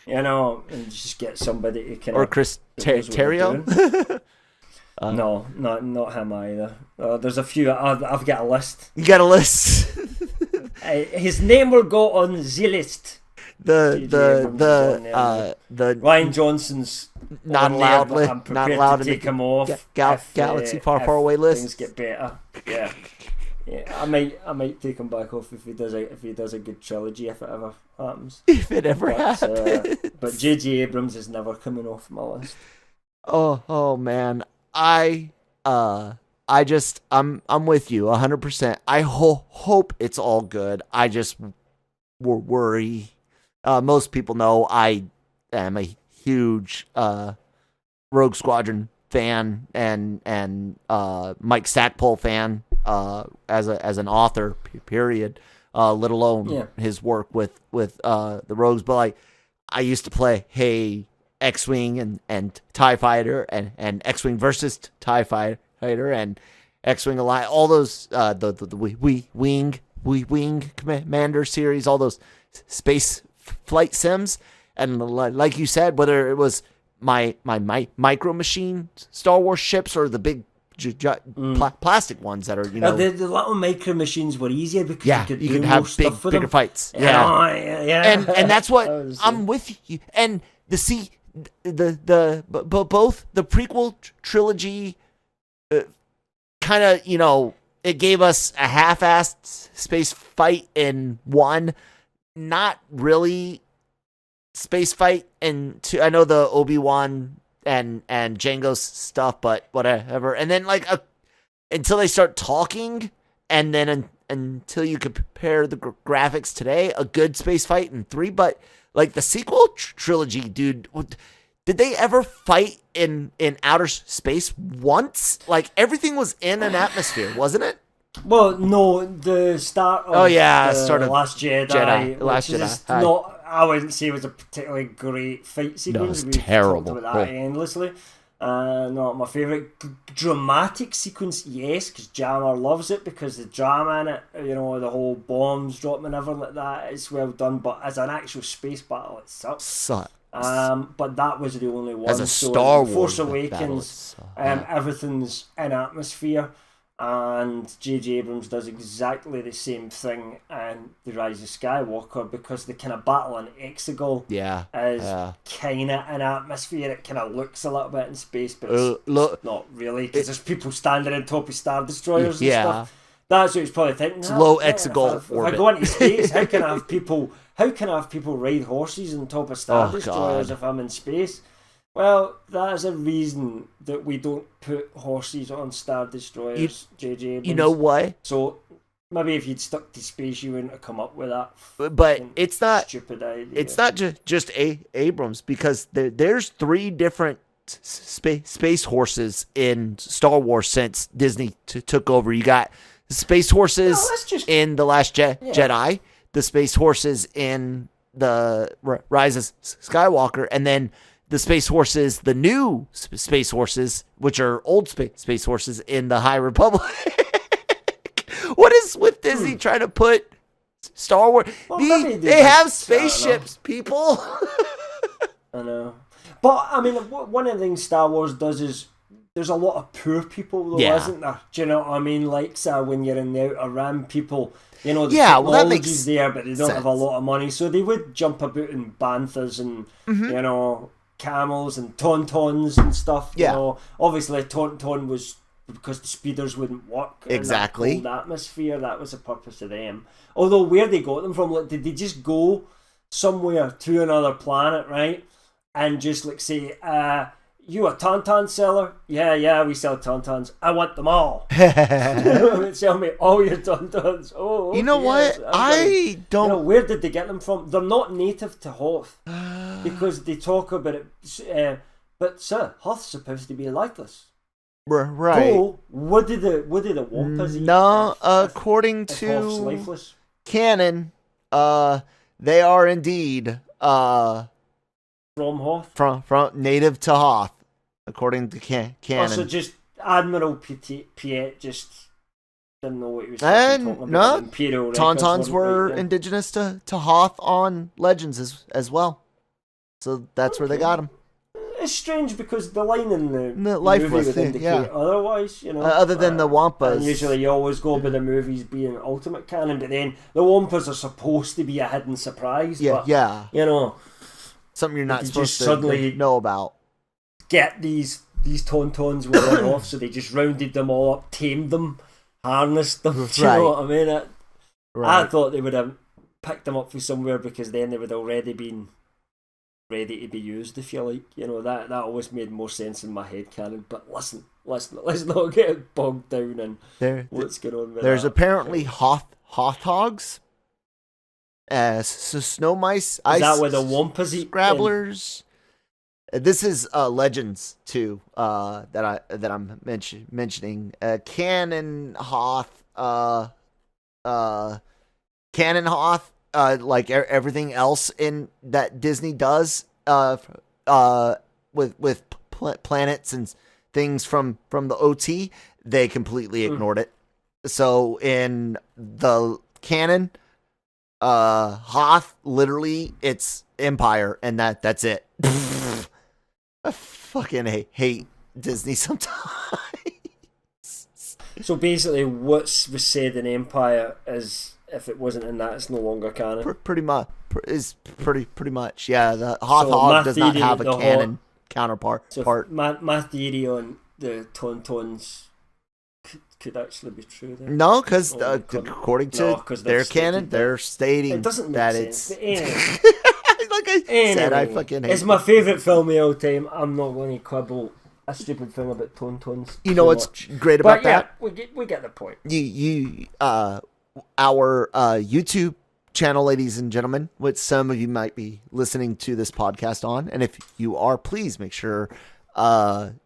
You know, and just get somebody to kind or Chris Terrio. No, not him either. There's a few. I've got a list. You got a list. His name will go on the list. The Ryan Johnson's not allowed. Not allowed to take him off. Galaxy far away list. Things get better. Yeah. I might take him back off if he does a good trilogy, if it ever happens. If it ever happens. But J.J. Abrams is never coming off my list. Oh man, I'm with you 100%. I hope it's all good. I just worry. Most people know I am a huge Rogue Squadron fan and Mike Stackpole fan as an author. Period. Let alone his work with the Rogues. But like, I used to play X-Wing and TIE Fighter and X-Wing versus TIE Fighter and X-Wing Alliance. All those the Wing Commander series. All those space flight sims, and like you said, whether it was my Micro Machine Star Wars ships or the big plastic ones that are, you know, the little Micro Machines were easier because you could have bigger fights. And that's what I'm with you. And both the prequel trilogy kind of, it gave us a half-assed space fight in 1, not really space fight in 2. I know the Obi-Wan and Jango's stuff, but whatever. And then until they start talking, and then until you compare the graphics today, a good space fight in 3. But the sequel trilogy, dude, did they ever fight in outer space once? Everything was in an atmosphere, wasn't it? Well, no, the start of the Last Jedi, Last Jedi. Is not, I wouldn't say it was a particularly great fight sequence. No, it's terrible. Talked about that endlessly. Not my favourite. Dramatic sequence, yes, because Jammer loves it, because the drama in it, the whole bombs dropping and everything like that, it's well done, but as an actual space battle, it sucks. But that was the only one. As a Star Wars Force Awakens, everything's in atmosphere, and J.J. Abrams does exactly the same thing in The Rise of Skywalker, because the kind of battle in Exegol is kind of in atmosphere. It kind of looks a little bit in space, but it's not really, because there's people standing on top of Star Destroyers and stuff. That's what he's probably thinking. It's low Exegol orbit. If I go into space, how can I have people ride horses on top of Star Destroyers if I'm in space? Well, that is a reason that we don't put horses on Star Destroyers, JJ Abrams. You know why? So maybe if you'd stuck to space, you wouldn't have come up with that. But it's not stupid idea. It's not just Abrams, because there's 3 different space horses in Star Wars since Disney took over. You got the space horses in The Last Jedi, the space horses in the Rise of Skywalker, and then the space horses, the new space horses, which are old space horses in the High Republic. What is with Disney trying to put Star Wars? Well, they have spaceships, people. I know. But, I mean, one of the things Star Wars does is there's a lot of poor people, though, isn't there? Do you know what I mean? When you're in the Outer Rim, people, the technology's there, but they don't have a lot of money. So they would jump about in banthas and, camels and tauntauns and stuff. Obviously tauntaun was because the speeders wouldn't work exactly in that cold atmosphere. That was the purpose of them. Although where they got them from, did they just go somewhere to another planet, right, and just say, you a tauntaun seller? Yeah, we sell tauntauns. I want them all. Sell me all your tauntauns. Oh, okay, you know what? I don't. Where did they get them from? They're not native to Hoth, because they talk about it. But sir, Hoth's supposed to be lifeless. Right. Oh, what did the Wampas eat? No, according to canon, they are indeed from Hoth, from native to Hoth. According to canon. So just Admiral Piet just didn't know what he was talking about. No, Tauntauns were indigenous to Hoth on Legends as well. So that's where they got them. It's strange, because the line in the Lifeless, movie would indicate otherwise, other than the Wampas. And usually you always go by the movies being ultimate canon, but then the Wampas are supposed to be a hidden surprise. Something you're not supposed to suddenly know about. Get these tauntauns were off, so they just rounded them all up, tamed them, harnessed them. Do you know what I mean? I thought they would have picked them up from somewhere, because then they would already been ready to be used, if you like. That always made more sense in my head canon. But listen, let's not get bogged down in what's going on with there's that. Apparently Hoth hogs, so snow mice, ice. Is that where the Wampas eat? Scrabblers. This is Legends too. That I'm mentioning. Canon Hoth. Canon Hoth. Like everything else in that Disney does. With planets and things from the OT, they completely ignored it. So in the canon, Hoth, literally, it's Empire, and that's it. I fucking hate Disney sometimes. So basically, what was said in Empire is, if it wasn't in that, it's no longer canon. Pretty much, pretty much. Yeah, the Hoth hog does not have a canon counterpart. So my theory on the Tauntauns could actually be true. Then. No, because according to their canon, they're stating it doesn't make that sense. it's. Anyway. Like I said, I fucking hate it's my favourite film of all time. I'm not going to quibble a stupid film about tones. You know what's great about that? We get the point. Our YouTube channel, ladies and gentlemen, which some of you might be listening to this podcast on, and if you are, please make sure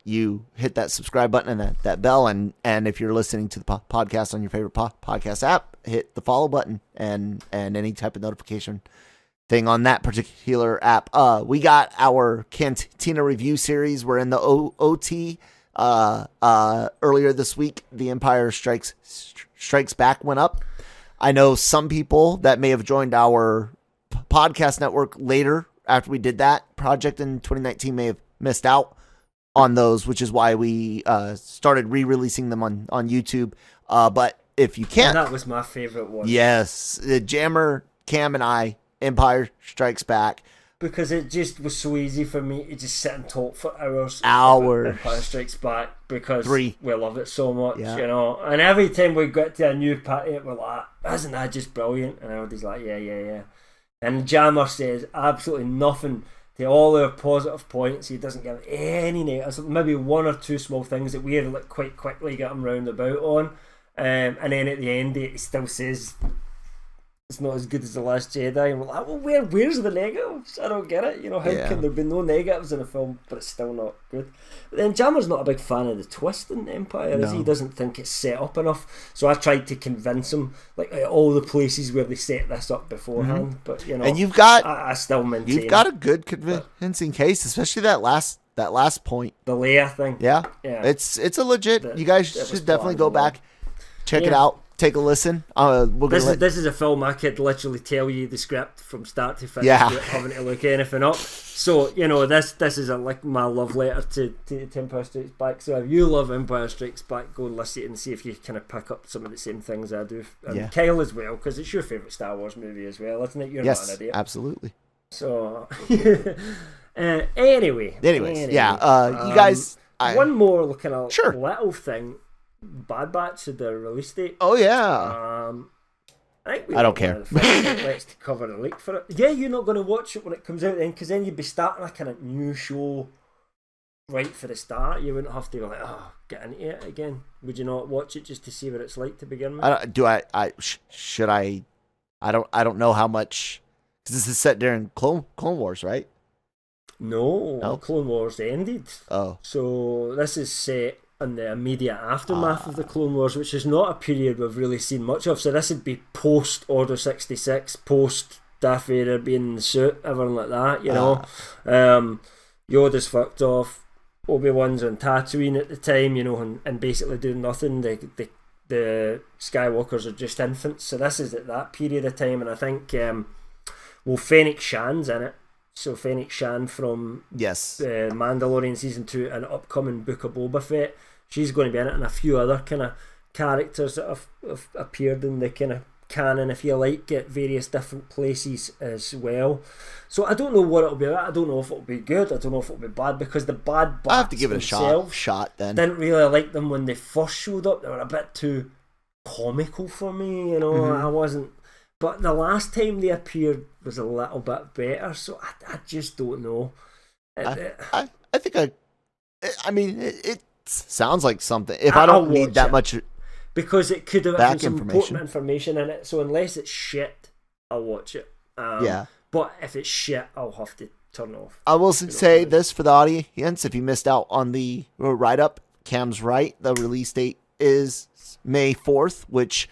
you hit that subscribe button and that bell, and if you're listening to the podcast on your favorite podcast app, hit the follow button and any type of notification thing on that particular app. We got our Cantina review series. We're in the OT. Earlier this week, The Empire Strikes Back went up. I know some people that may have joined our podcast network later after we did that project in 2019 may have missed out on those, which is why we started re-releasing them on YouTube. But if you can't... And that was my favorite one. Yes. Jammer, Cam, and I, Empire Strikes Back. Because it just was so easy for me to just sit and talk for hours. Empire Strikes Back, because we love it so much, you know. And every time we got to a new party, we're like, isn't that just brilliant? And everybody's like, yeah. And Jammer says absolutely nothing to all our positive points. He doesn't give any negatives. Maybe one or two small things that we had like quite quickly get him round about on. And then at the end, he still says it's not as good as The Last Jedi. And we're like, well, where's the negatives? I don't get it. You know, how can there be no negatives in a film, but it's still not good? But then Jammer's not a big fan of the twist in Empire, is he? He doesn't think it's set up enough. So I tried to convince him, like all the places where they set this up beforehand. But you know, and you've got, I still maintain you've got a good convincing case, especially that last point, the Leia thing. Yeah. It's a legit. You guys should definitely go back, check it out. Take a listen. This is a film I could literally tell you the script from start to finish without having to look anything up. So you know this is like my love letter to Empire Strikes Back. So if you love Empire Strikes Back, go and listen to it and see if you kind of pick up some of the same things I do. And Kyle as well, because it's your favourite Star Wars movie as well, isn't it? You're not an idiot. Absolutely. So anyway, you guys. One more kind of little thing. Bad Batch had their release date. Oh yeah. I don't care. Let's cover the leak for it. Yeah, you're not going to watch it when it comes out then, because then you'd be starting a kind of new show right for the start. You wouldn't have to go like, get into it again. Would you not watch it just to see what it's like to begin with? Should I? I don't know how much. Because this is set during Clone Wars, right? No, Clone Wars ended. Oh, so this is set in the immediate aftermath of the Clone Wars, which is not a period we've really seen much of. So this would be post Order 66, post Darth Vader being in the suit, everything like that, you know. Yoda's fucked off, Obi-Wan's on Tatooine at the time, you know, and basically doing nothing. The Skywalkers are just infants. So this is at that period of time, and I think Fennec Shan's in it. So Fennec Shan from Mandalorian Season 2 and upcoming Book of Boba Fett, she's going to be in it, and a few other kind of characters that have appeared in the kind of canon, if you like, at various different places as well. So I don't know what it'll be about. I don't know if it'll be good. I don't know if it'll be bad, because the Bad Batch, I have to give it a shot then. Didn't really like them when they first showed up. They were a bit too comical for me, you know. I wasn't. But the last time they appeared was a little bit better, so I just don't know. I think I mean, it sounds like something. If I don't need that much, because it could have some important information in it. So unless it's shit, I'll watch it. But if it's shit, I'll have to turn off. I will say this for the audience: if you missed out on the write-up, Cam's right. The release date is May 4th, which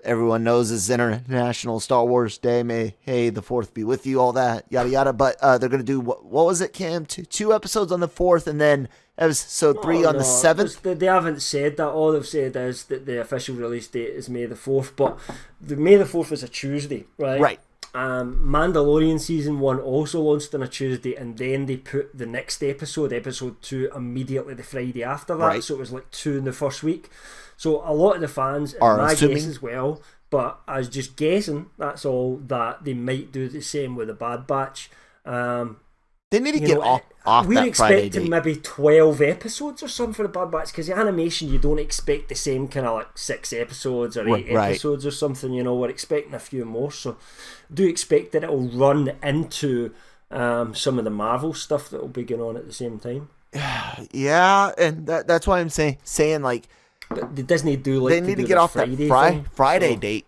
everyone knows is International Star Wars Day. May the 4th be with you, all that, yada yada. But they're going to do, what was it, Cam? Two episodes on the 4th, and then episode 3 on the 7th? They haven't said that. All they've said is that the official release date is May the 4th. But May the 4th is a Tuesday, right? Right. Mandalorian Season 1 also launched on a Tuesday, and then they put the next episode 2, immediately the Friday after that. Right. So it was like 2 in the first week. So a lot of the fans, and my guess as well, but I was just guessing, that's all, that they might do the same with the Bad Batch. They need to get off we're that Friday expecting date. maybe 12 episodes or something for the Bad Batch, because the animation, you don't expect the same kind of like 6 episodes or 8 episodes or something. We're expecting a few more, so do expect that it'll run into some of the Marvel stuff that will be going on at the same time. Yeah, and that's why I'm saying like, but the Disney they need to get off Friday that Friday thing, date.